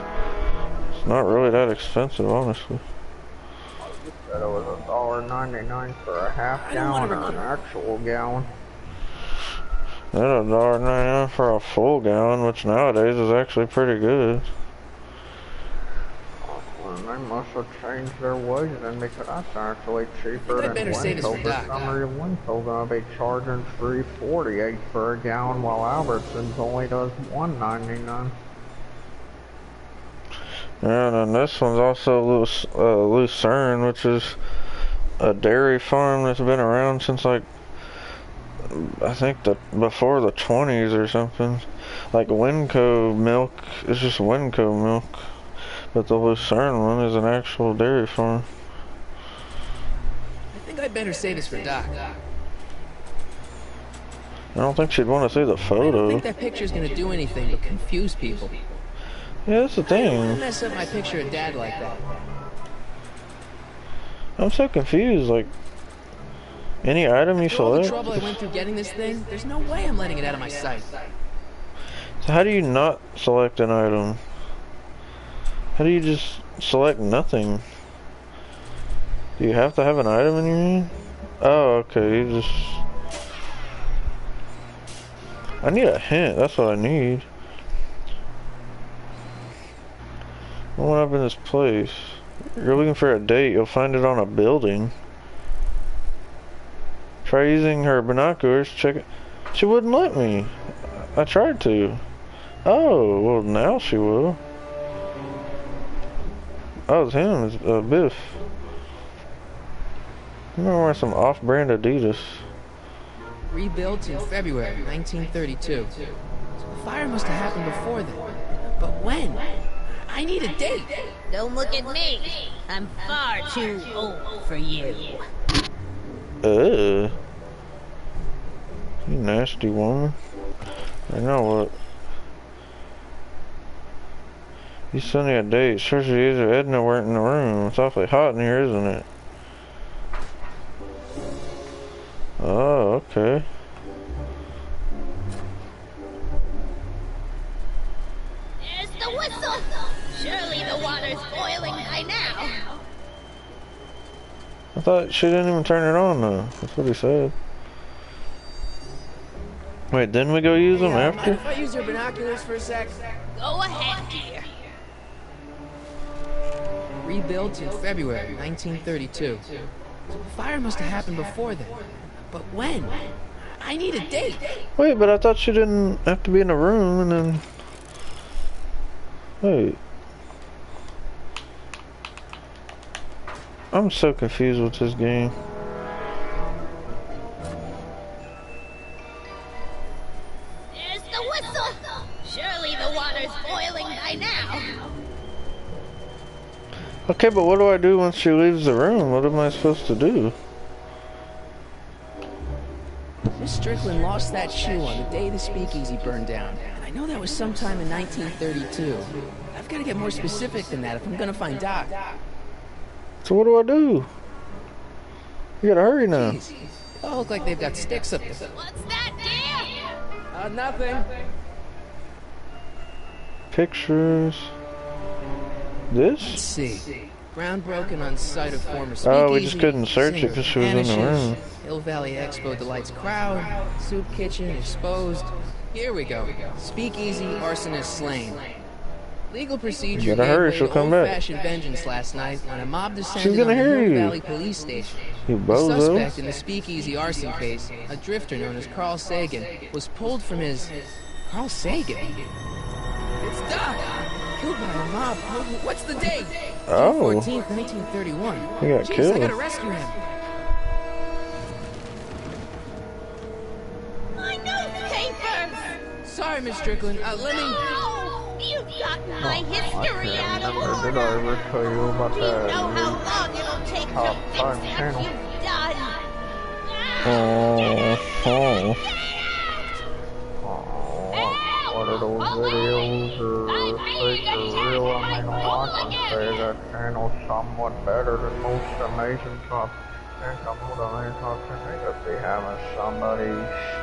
it's not really that expensive, honestly. Said it was $1.99 for a half gallon or an actual gallon. That's $1.99 for a full gallon, which nowadays is actually pretty good. They must have changed their ways then, because that's actually cheaper than better say this Winco. for For Doc. some reason, Winco gonna be charging $3.48 for a gallon, while Albertsons only does $1.99. And then this one's also Lucerne, which is a dairy farm that's been around since like I think before the 20s or something. Like Winco milk is just Winco milk, but the Lucerne one is an actual dairy farm. I think I'd better say this for Doc. I don't think she'd want to see the I don't photo. think that picture's gonna do anything but confuse people. Yeah, that's the I don't thing. wanna mess up my picture of Dad like that. I'm so confused. Like, any item you After all the select? trouble I went through getting this thing, there's no way I'm letting it out of my sight. So how do you not select an item? How do you just select nothing? Do you have to have an item in your hand? Oh, okay, you just... I need a hint, that's what I need. What went up in this place? You're looking for a date, you'll find it on a building. Try using her binoculars, check it. She wouldn't let me. I tried to. Oh, well now she will. Oh, it's him, it's Biff. I'm gonna wear some off-brand Adidas. Rebuilt in February 1932. So the fire must have happened before then. But when? I need a date. Don't look at me. I'm far too old for you. You nasty woman. I know what. You sent me a date. Sure she is, or Edna weren't in the room. It's awfully hot in here, isn't it? Oh, okay. There's the whistle. Surely the water's boiling by now. I thought she didn't even turn it on though. That's what he said. Wait, didn't we go use them Mind after? if I use your binoculars for a sec? Go ahead, dear. Rebuilt in February 1932. So the fire must have happened before then. But when? I need a date. Wait, but I thought she didn't have to be in a room and then... Wait. I'm so confused with this game. There's the whistle. Surely the water's boiling by now. Okay, but what do I do once she leaves the room? What am I supposed to do? Miss Strickland lost that shoe on the day the speakeasy burned down. And I know that was sometime in 1932. I've got to get more specific than that if I'm going to find Doc. So what do I do? You gotta hurry now. Jeez. They all look like they've got sticks up there. What's that, dear? Nothing. Pictures. Let's This? see. Ground broken on site of former speakeasy. Oh, we just couldn't search it singer because she was in the vanishes, room. Hill Valley Expo delights crowd. Soup kitchen exposed. Here we go. Speakeasy arsonist slain. Legal procedure You gotta hurry, gave way she'll to come back. old-fashioned vengeance last night when a mob descended gonna on the hear Hill you. Valley police station. You The bozo. suspect in the speakeasy arson case, a drifter known as Carl Sagan, was pulled from his... Carl Sagan? It's Doc! Killed by a mob. What's the date? Oh. June 14th, 1931. He got Jeez, killed. I gotta rescue him. My newspapers! Sorry, Miss Strickland. Let me... Oh, you've gotten my I history out can't of remember, did I order. ever tell you about Do you that? know how long it'll take Top to fix 5 what channel. you've done? Oh. What are those videos or fake or real? I mean, all I can say that channel's somewhat better than most Amazing Top 10. I'm with Amazing Top 10. They could be having somebody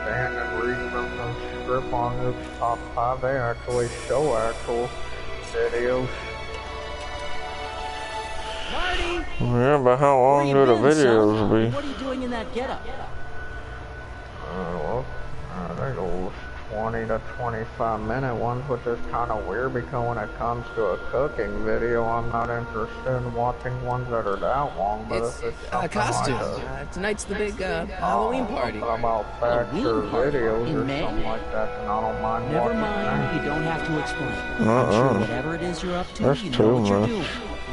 stand and read from the script on this top 5. They actually show actual videos. Marty! Yeah, but how long Where do you the been, videos son? be? What are you doing in that getup? Well, there goes 20 to 25 minute ones, which is kind of weird because when it comes to a cooking video, I'm not interested in watching ones that are that long. But It's if it's a something costume. like a Tonight's the big Halloween party. something about facts or videos In or May? something like that, then I don't mind Never watching mind, that. you don't have to explain. I'm sure whatever it is you're up to, That's you too know what you're much. doing,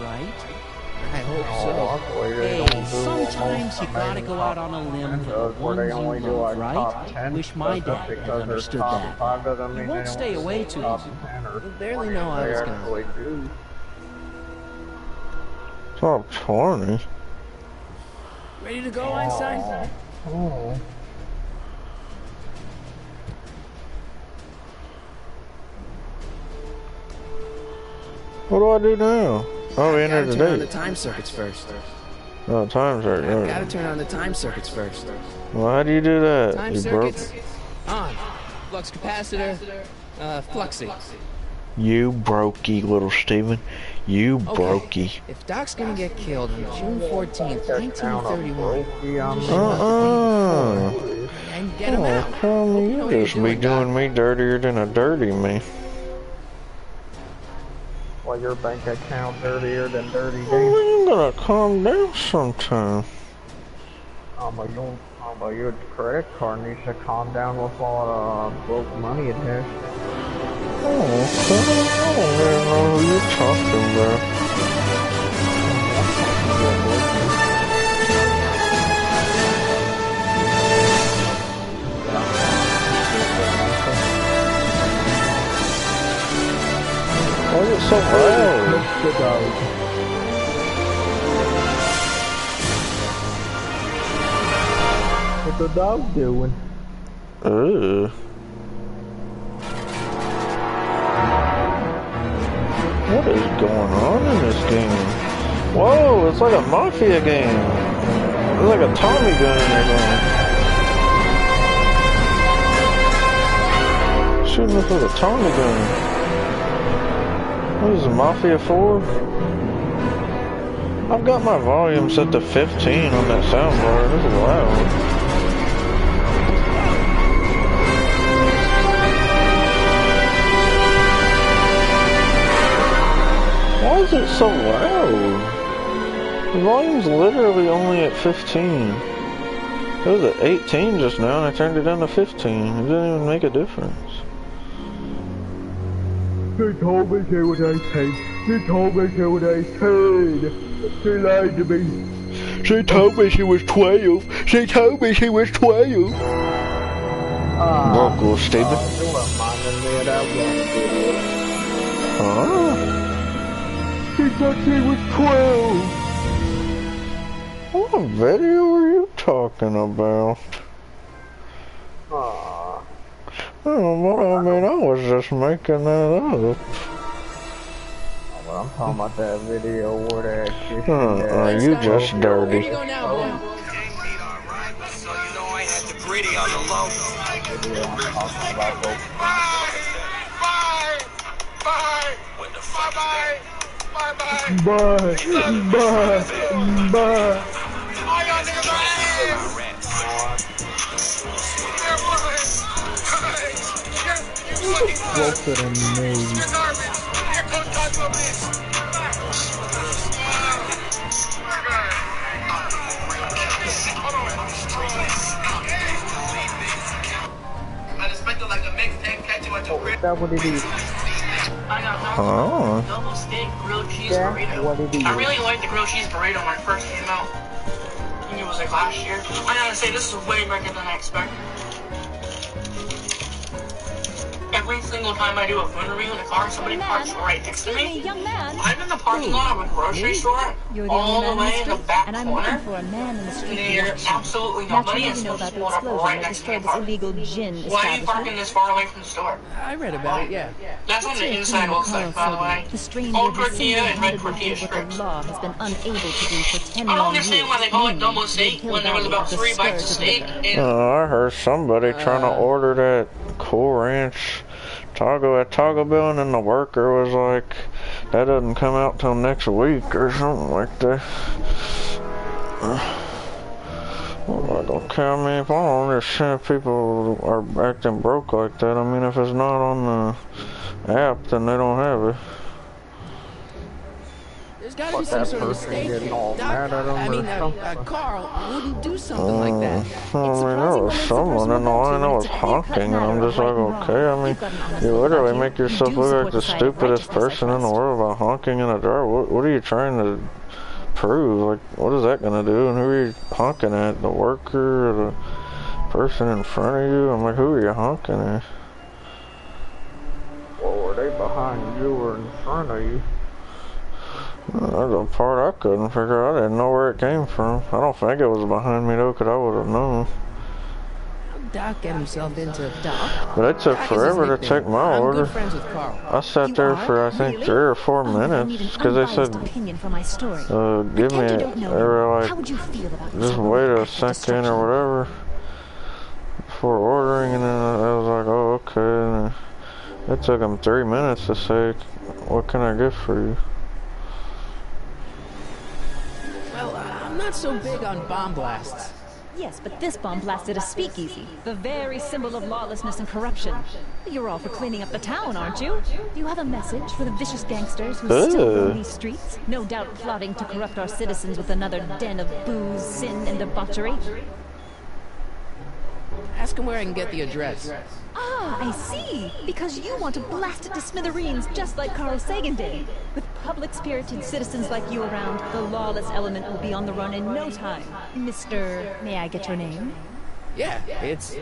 right? I hope Oh, so. luckily they Hey, don't do sometimes you almost gotta go out on a limb for the where they ones only you do love, like right? top 10 Wish my stuff dad had because they're understood top that. 5 doesn't You mean won't they stay don't away do too top long. 10 or You barely know I they was gone. actually do. Top 20. Ready to go, Einstein? Oh. What do I do now? Oh, enter Gotta the turn on the date. time circuits first. Oh, times are Gotta right. turn on the time circuits first. Well, how do you do that? Time You broke. circuits on. Flux capacitor, fluxy. You brokey, little Steven. You Okay. brokey. If Doc's gonna get killed on June 14th, 1931, and get him out. Come, You know you what you're just be doing, Doc. doing me dirtier than a dirty me. Well, your bank account dirtier than dirty Well, games. you gotta calm down sometime. But your credit card needs to calm down with all the broke money it has. Oh, okay. I don't even know who you're talking about. Why is it so loud? What's the dog doing? Ugh. What is going on in this game? Whoa, it's like a mafia game. It's like a Tommy gun or something. Shooting us with a Tommy gun. What is it, Mafia 4? I've got my volume set to 15 on that soundbar. This is loud. Why is it so loud? The volume's literally only at 15. It was at 18 just now and I turned it down to 15. It didn't even make a difference. They told me she was 18. She told me she was 18. She lied to me. She told me she was 12. She told me she was 12. Local Steven. You reminded me of that one. Huh? She said she was 12. What video are you talking about? Oh, well, I mean, I was just making that up. But I'm talking about that video where that shit. You just Where dirty. you go now, boy? So you know I had the gritty on the low. Video I'm talking about. Bye! What the fuck? Bye! Bye. Bye. All y'all niggas are ass! There was! You fucking Closer than me. You're garbage! Here comes Taco Bitch! I expected like a mixtape catch you at your crib. Is that what it is? I got Oh. double steak grilled cheese Yeah, burrito. what it is. I really liked the grilled cheese burrito when it first came out. I think it was like last year. I gotta say, this is way better than I expected. Every single time I do a food review in the car, somebody parks right next to me. Young man. I'm in the parking lot of a grocery store, You're the all only the man way in in the the street, back and I'm corner. looking for a man in the street to There's watch you. absolutely nobody, Naturally, and you know about someone's the pulled up explosion right that next to destroyed me. this illegal gin Why are you parking establishment. this far away from the store? I read about it, yeah. That's what the Your inside criminal looks like, by the way. The stranger Old who tortilla and red single-handedly tortilla did what strips. the law has been unable to do for 10 I don't long understand years. why they call it double namely, steak the when there was Hill about Valley of 3 the bites of scourge steak. liquor. And I heard somebody trying to order that Cool Ranch taco at Taco Bell, and then the worker was like, that doesn't come out till next week or something like that. What not gonna care. I mean, if I don't understand people are acting broke like that, I mean, if it's not on the app, then they don't have it. There's gotta be some sort of mistake here. Doc, I mean, Carl wouldn't do something like that. I mean, there was someone in the line that was honking, and I'm just like, okay, I mean, you literally make yourself look like the stupidest person in the world by honking in a drive. What are you trying to prove? Like, what is that gonna do? And who are you honking at? The worker or the person in front of you? I'm like, who are you honking at? Well, were they behind you or in front of you? That's the part I couldn't figure out. I didn't know where it came from. I don't think it was behind me though, because I would have known. How'd Doc get himself into Doc? But it took forever to take my order. I'm good friends with Carl. I sat there for I think 3 or 4 minutes because they said, give me. They were like, just wait a second or whatever before ordering, and then I was like, oh okay. And it took them 3 minutes to say, what can I get for you? Well, I'm not so big on bomb blasts. Yes, but this bomb blasted a speakeasy, the very symbol of lawlessness and corruption. You're all for cleaning up the town, aren't you? Do you have a message for the vicious gangsters who still roam these streets, no doubt plotting to corrupt our citizens with another den of booze, sin, and debauchery? Ask him where I can get the address. Ah, I see. Because you want to blast it to smithereens just like Carl Sagan did. With public-spirited citizens like you around, the lawless element will be on the run in no time. Mr. May I get your name? Yeah, it's...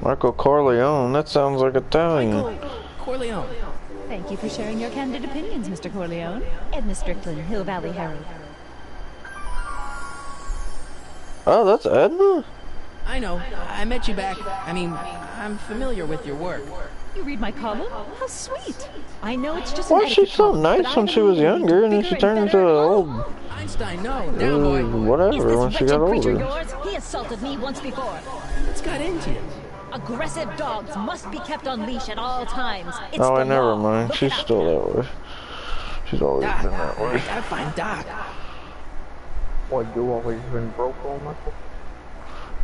Michael Corleone. That sounds like Italian. Michael Corleone. Thank you for sharing your candid opinions, Mr. Corleone. Edna Strickland, Hill Valley Herald. Oh, that's Edna? I know. I met you back. I mean, I'm familiar with your work. You read my column? How sweet. I know it's just Why is she so nice when she was younger and then she turned into an old... Einstein, no. Now, boy. Whatever, when she got older. Yours? He assaulted me once before. What's got into you? Aggressive dogs must be kept on leash at all times. It's oh, the never law. mind. Look She's still that way. She's always Doc, been that way. I gotta find Doc. What, you always been broke on, Michael?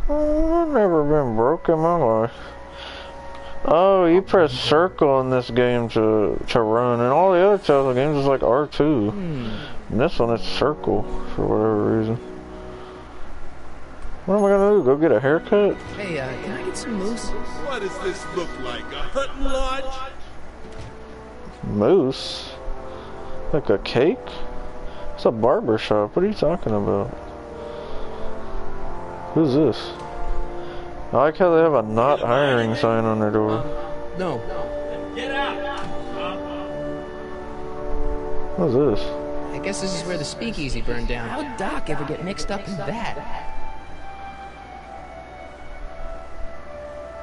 I've never been broke in my life. Oh, you press circle in this game to run, and all the other Telltale games is like R2. And this one is circle for whatever reason. What am I gonna do? Go get a haircut? Hey, can I get some moose? What does this look like? A hunting lodge? Moose? Like a cake? It's a barber shop. What are you talking about? Who's this? I like how they have a not hiring sign on their door. No. Get out! What's this? I guess this is where the speakeasy burned down. How'd Doc ever get mixed up in that?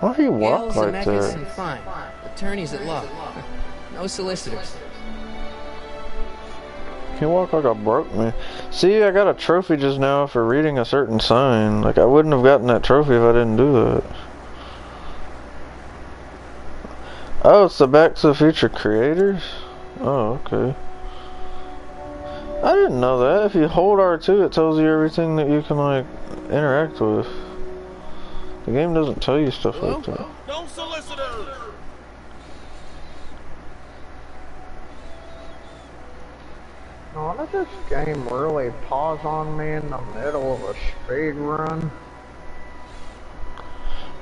Why do you walk Gales, like Zemeckis, that? and fine. Attorneys at law. No solicitors. You walk like a broke man. See, I got a trophy just now for reading a certain sign. Like, I wouldn't have gotten that trophy if I didn't do that. Oh, it's the Back to the Future creators? Oh, okay. I didn't know that. If you hold R2, it tells you everything that you can, like, interact with. The game doesn't tell you stuff like that. No solicitors! Oh, did this game really pause on me in the middle of a speed run?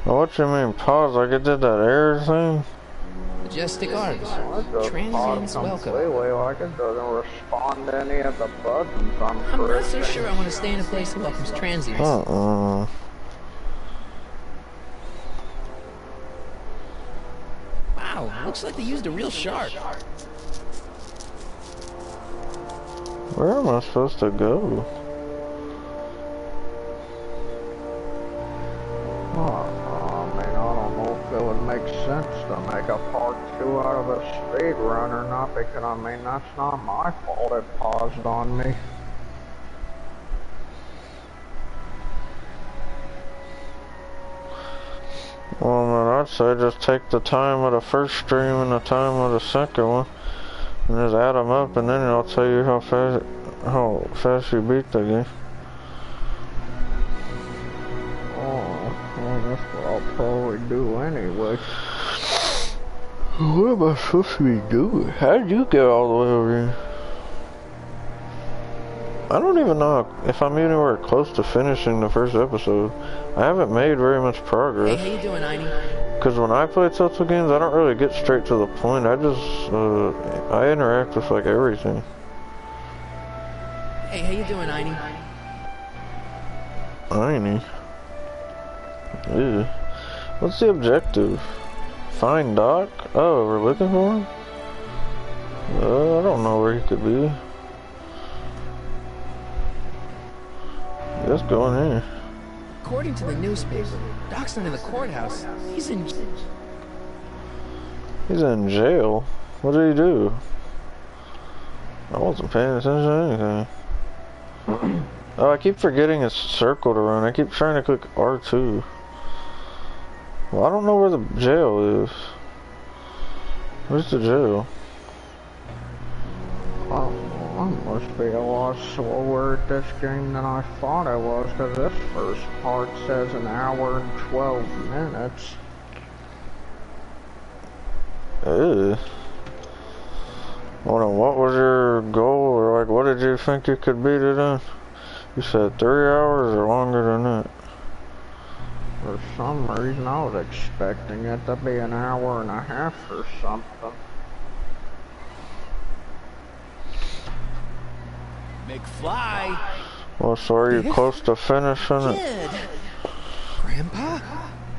What you mean pause? Like it did that error thing? Majestic arms. Transients welcome. Completely, like it doesn't respond to any of the buttons I'm not so sure I want to stay in a place that welcomes transients. Wow, looks like they used a real shark. where am I supposed to go? Oh, man, I don't know if it would make sense to make a part 2 out of a speed run or not, because I mean, that's not my fault it paused on me. Well, man, I'd say just take the time of the first stream and the time of the second one, and just add them up, and then it'll tell you how fast you beat the game. That's what I'll probably do anyway. What am I supposed to be doing? How did you get all the way over here? I don't even know if I'm anywhere close to finishing the first episode. I haven't made very much progress. Hey, how you doing, Einie? Because when I play Telltale games, I don't really get straight to the point. I just, I interact with like everything. Hey, how you doing, Einie? Einie? Ew. What's the objective? Find Doc? Oh, we're looking for him? I don't know where he could be. Let's go in here. According to the newspaper, Doc's not in the courthouse. He's in jail? What did he do? I wasn't paying attention to anything. Oh, I keep forgetting it's circle to run. I keep trying to click R2. Well, I don't know where the jail is. Where's the jail? Oh, I must be a lot slower at this game than I thought I was, because this first part says an hour and 12 minutes. Ew. Hold on, what was your goal, or like, what did you think you could beat it in? You said 3 hours or longer than that? For some reason, I was expecting it to be an hour and a half or something. McFly! Well, so are you close to finishing it? Kid. Grandpa?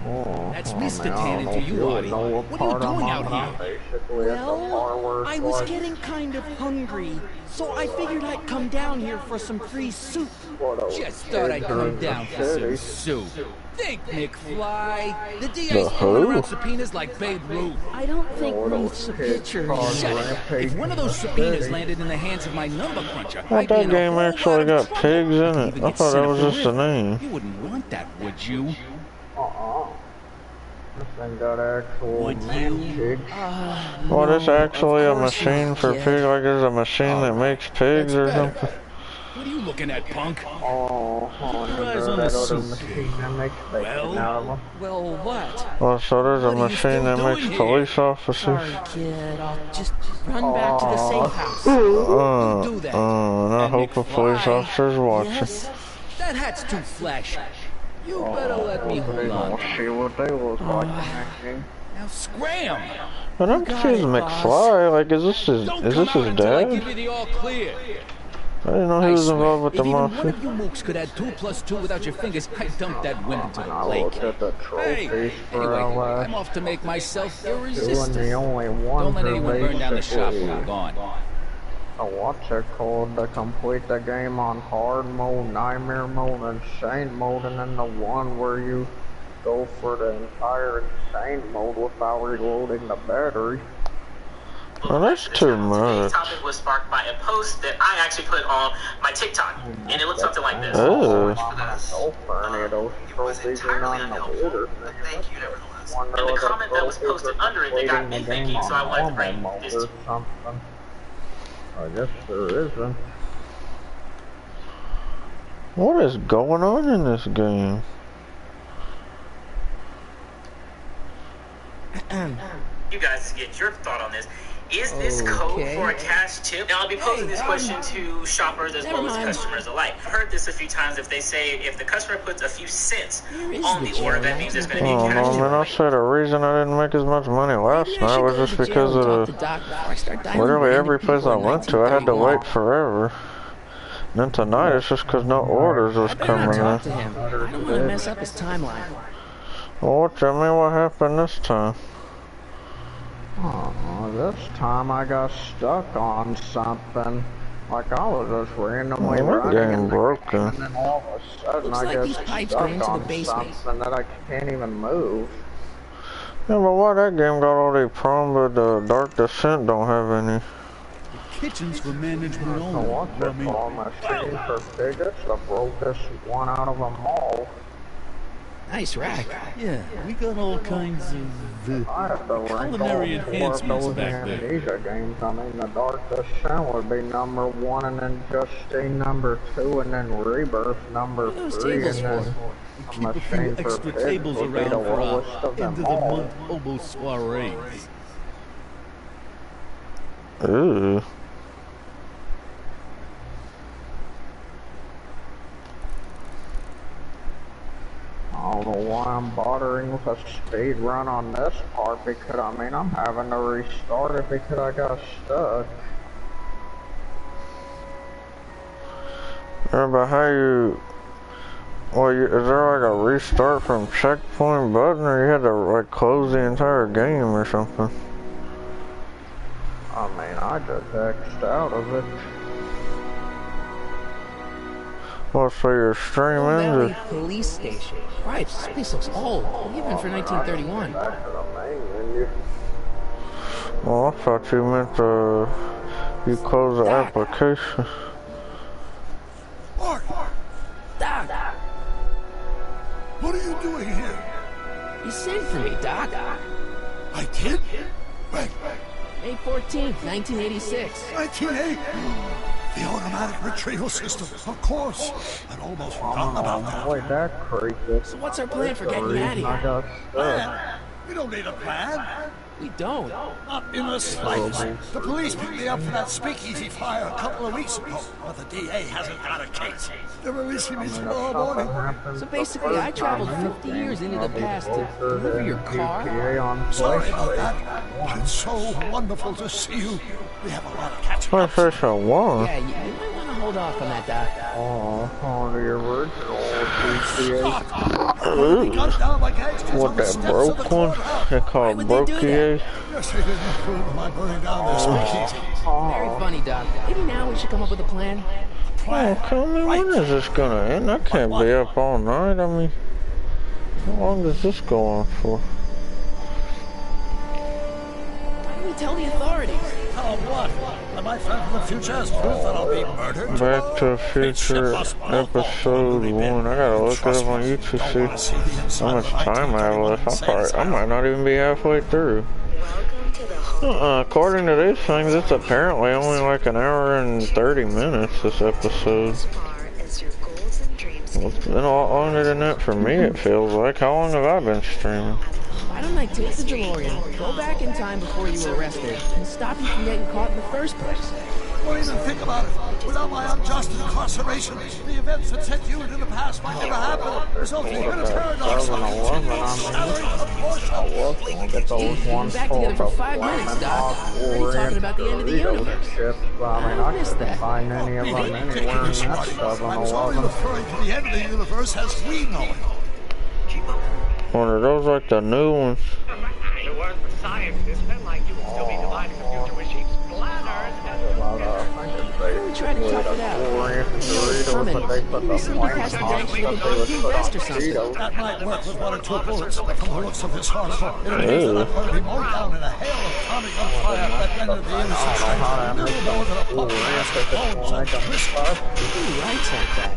Oh, That's I mean, Mr. I don't Tanner know to if you, would Artie. know What are you part I'm doing on, out but I'm here? basically at the bar where I it's was like, getting kind of hungry, so I figured I'd come down here for some free soup. Just thought I'd come down for some soup. Think, McFly. The DA's throwing around subpoenas like Babe Ruth. I don't think Ruth's a pitcher. Shut it. If one of those subpoenas landed in the hands of my number cruncher, I I'd be thought in that a game whole actually lot of got trouble. pigs in I'd it. even I get thought sent that up was to just a prison. name. You wouldn't want that, would you? This thing got actual Would magic. Well, this actually a course machine not, for kid. pigs? Like there's a machine that makes pigs or something? What are you looking at, punk? Oh, Your eyes on that the other soup. machine that makes bacon out of them. Well, what? Well, so there's a What are you machine still that doing makes here? police officers? Sorry, kid. I'll just run back to the safe house. Don't do that. And I And hope a police McFly. officer's watching. Yes? That hat's too flashy. You better let me hold on. Let's see what they look like in that game. Now scram! But I'm confused, McFly. Like, is this his Don't come out his until I dad? give you the all clear. I didn't know he was involved with if the even one mafia. of you mooks could add 2 plus 2 without your fingers, I'd dump that wimp into the I lake. looked at the Hey, trophies for anyway, our I'm off to make myself two and irresistible. the only one Don't let who anyone burn down the shop when I'm basically gone. what's it called to complete the game on hard mode, nightmare mode, insane mode, and then the one where you go for the entire insane mode without reloading the battery. Well, that's too much. Today's topic was sparked by a post that I actually put on my TikTok, and it looked something like this. Oh. I'm gonna go for any of those trophies and on the order. Thank you, nevertheless. Wonder And the what comment that was trophies posted are under it that got me completing the thinking, game so I wanted to on bring normal this mode to or something. I guess there isn't. What is going on in this game? You guys get your thought on this. Is this code for a cash tip? Now, I'll be posing this question to shoppers as well as customers alike. I've heard this a few times. If they say if the customer puts a few cents on the order, that means there's going to be a Oh, cash no, tip. man, I said the reson I didn't make as much money last night was just because of literally every place I went to, I had to wait forever. And then tonight, it's just because no orders was coming in. Talk to him. I don't want to mess up his timeline. Well, what do you mean? What happened this time? Oh, this time I got stuck on something. Like I was just randomly Well, that running game in the broken. game, and then all of a sudden Looks I like get these pipes stuck go into the on basement. something that I can't even move. Yeah, but why that game got all the problems, but Dark Descent don't have any? Kitchens for management So only. what's it called? Machine for bigots? I broke this one out of them all. Nice rack. Yeah, we got all kinds of culinary enhancements back there. Amnesia games. I mean, The Darkest Sin would be number 1, and then Justine number 2, and then Rebirth number 3, and then Keep a few extra tables around for our end of the month hobo soirees. Ooh. I don't know why I'm bothering with a speed run on this part, because I mean I'm having to restart it because I got stuck. Yeah, but how you... Well, is there like a restart from checkpoint button, or you had to like close the entire game or something? I mean, I just X'd out of it. Well, so your stream Valley ended. Police Station. Right, this place looks old, even for 1931. Well, I thought you meant you closed the application. Mark! Doc! What are you doing here? You sent for me, Doc. I did? When? May 14th, 1986. 1980? The automatic retrieval system, of course. I'd almost forgotten about that. Boy, that creepy. So what's our plan for getting you out of I here? got Plan? stuck. We don't need a plan. We don't. Not in the slightest. The police picked me up for that speakeasy fire a couple of weeks ago, but the DA hasn't got a case. They're releasing me tomorrow morning. So basically, I traveled 50 years into the past to deliver your car? Sorry about that, but it's so wonderful to see you. We have a lot of catching up. PlayStation 1? Yeah, you might want to hold off on that, Doc. Oh, the original GTA. What, that broke one? They call it Brokier? Yes, they didn't approve my burning down their speakeasy. Very funny, Doc. Maybe now we should come up with a plan. Oh, tell me, when is this gonna end? I can't be up all night. I mean, how long does this go on for? Why don't we tell the authorities? Tell them what? That my friend from the future has proof that I'll be murdered? Back to the Future episode 1. I gotta look it up on YouTube to see how much time I have left. I might not even be halfway through. According to these things, it's apparently only like an hour and 30 minutes, this episode. Well, it's been a lot longer than that for me, it feels like. How long have I been streaming? Why don't I take the DeLorean, go back in time before you were arrested, and stop you from getting caught in the first place? Don't even think about it. Without my unjust incarceration, the events that sent you into the past might never happen, resulting in a paradox. We're back together for 5 minutes, Doc. We're talking about the end of the universe. I mean, I couldn't find any of them anywhere in that I was only 7-Eleven. referring to the end of the universe as we know it. One of those like the new ones. The word for scientists, men like you will still be dividing the future with sheep's bladders and... We try to talk it out. Maybe somebody past the gangster with a rest or something. That might work with 1 or 2 bullets, but from the looks of this article, it appears that I'm going to be mowed down in a hail of atomic gunfire that rendered the innocent stranger little more than a puppy as the bones and twisters. Who writes like that?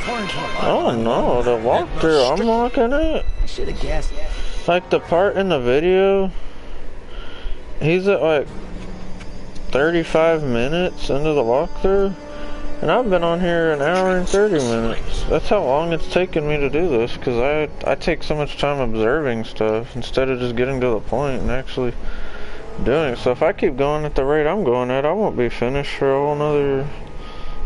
Oh no, the walkthrough I'm looking at. I should have guessed. Like the part in the video, he's at like 35 minutes into the walkthrough, and I've been on here an hour and 30 minutes. That's how long it's taken me to do this, because I take so much time observing stuff instead of just getting to the point and actually doing it. So if I keep going at the rate I'm going at, I won't be finished for a whole nother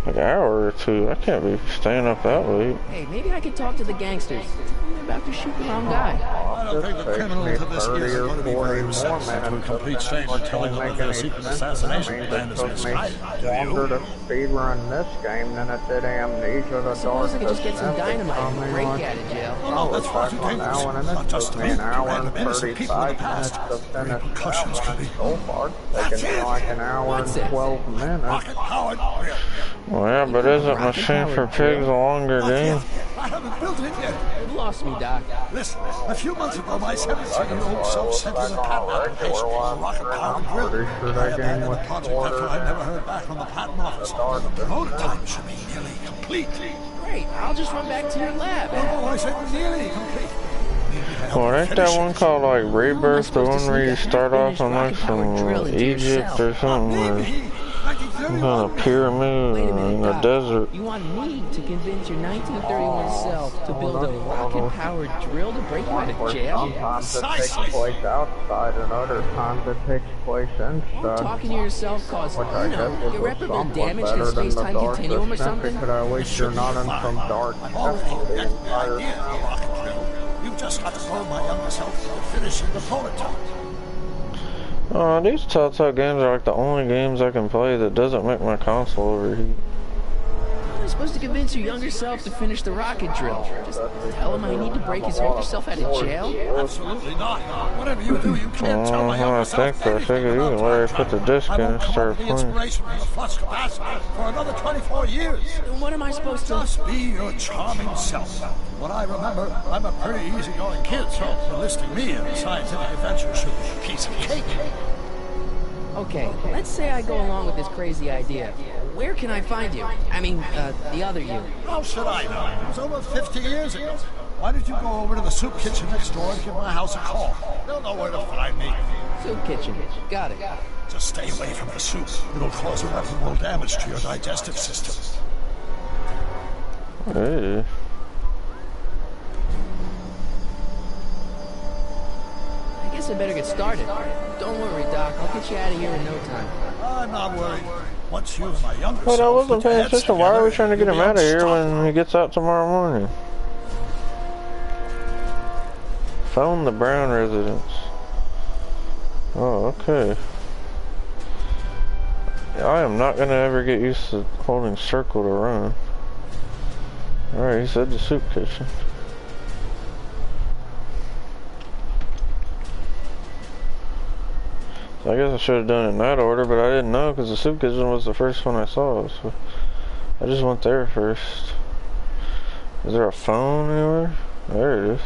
like hour or 2. I can't be staying up that late. Hey, maybe I could talk to the gangsters. Tell them they're about to shoot the wrong guy. I don't think the criminals of this year are going to be very satisfied to a complete stranger telling them that their secret assassination plan is misguided. Longer to speedrun this game than it did Amnesia the Suppose I could just Darkest get some Sin. dynamite and break you out of jail. Oh, no, that's far too dangerous. Not just to me, an hour and innocent people in the 35 past. minutes to finish Repercussions could be... so far. It's taken me like an hour and 12 minutes. Rocket powered. Well, yeah, but isn't Machine for Pigs a longer game? I haven't built it yet. You lost me, Doc. Listen, a few months ago, my 17-year-old self sent me the patent application for a rocket-powered drill. I abandoned the project after I never heard back from the patent office. The prototype should be nearly complete. Great, I'll just run back to your lab. Oh, I said nearly complete. Well, ain't that one called like Rebirth, the one where you start off on like some Egypt or something, or some kind of pyramid in the desert? You want me to convince your 1931 self to build a rocket-powered drill to break you out of jail? Sometimes it takes place outside, and other times it takes place inside. Talking to yourself cause, Which I guess would irreparable somewhat damage to better the than the space-time dark continuum or dimension, something? because at least you're not in some dark depths. You've just got to go my younger self finishing the prototype. These Telltale games are like the only games I can play that doesn't make my console overheat. How am I supposed to convince your younger self to finish the rocket drill? Just tell him I need to break his older self out of jail? Absolutely not. Whatever you do, you can't tell my younger self I figured you can let her put the disc in and start playing. Inspiration from the flux capacitor for another 24 years. Then what am I supposed to... Just be your charming self. What I remember, I'm a pretty easygoing kid, so enlisting me in a scientific adventure should be a piece of cake. Okay, let's say I go along with this crazy idea. Where can I find you? I mean, the other you. How should I know? It was over 50 years ago. Why don't you go over to the soup kitchen next door and give my house a call? They'll know where to find me. Soup kitchen. Got it. Just stay away from the soup. It'll cause irreparable damage to your digestive system. Hey. I guess I better get started. Don't worry, Doc. I'll get you out of here in no time. I'm not worried. Once you and my younger But I self wasn't put your paying heads attention. Why are we together, trying to get you'll him be out of here unstoppable. when he gets out tomorrow morning? Phone the Brown residence. Oh, okay. I am not going to ever get used to holding circle to run. Alright, he said the soup kitchen. So I guess I should have done it in that order, but I didn't know because the soup kitchen was the first one I saw. So I just went there first. Is there a phone anywhere? There it is.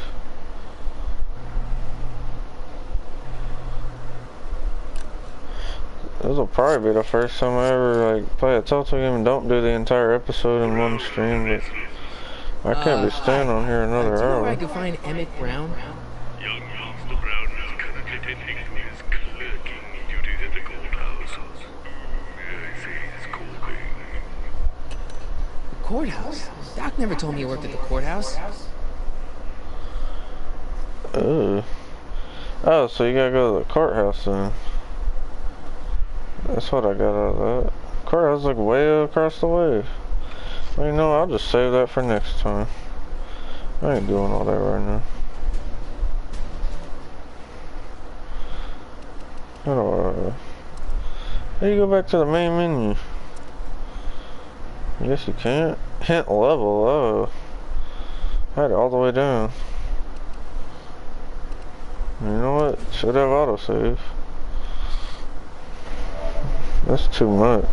This will probably be the first time I ever like play a Telltale game and don't do the entire episode in one stream, but I can't be staying on here another do you know hour. where I can find Emmett Brown? Young Master Brown is currently tending to his clerking duties at the courthouse. I say he's coping. The courthouse? Doc never told me he worked at the courthouse. Oh, so you gotta go to the courthouse then. That's what I got out of that. Courthouse like way across the way. Well, you know, I'll just save that for next time. I ain't doing all that right now. How do I... How do you go back to the main menu? I guess you can't. Hint level, oh. I had it all the way down. You know what? Should have autosave. That's too much.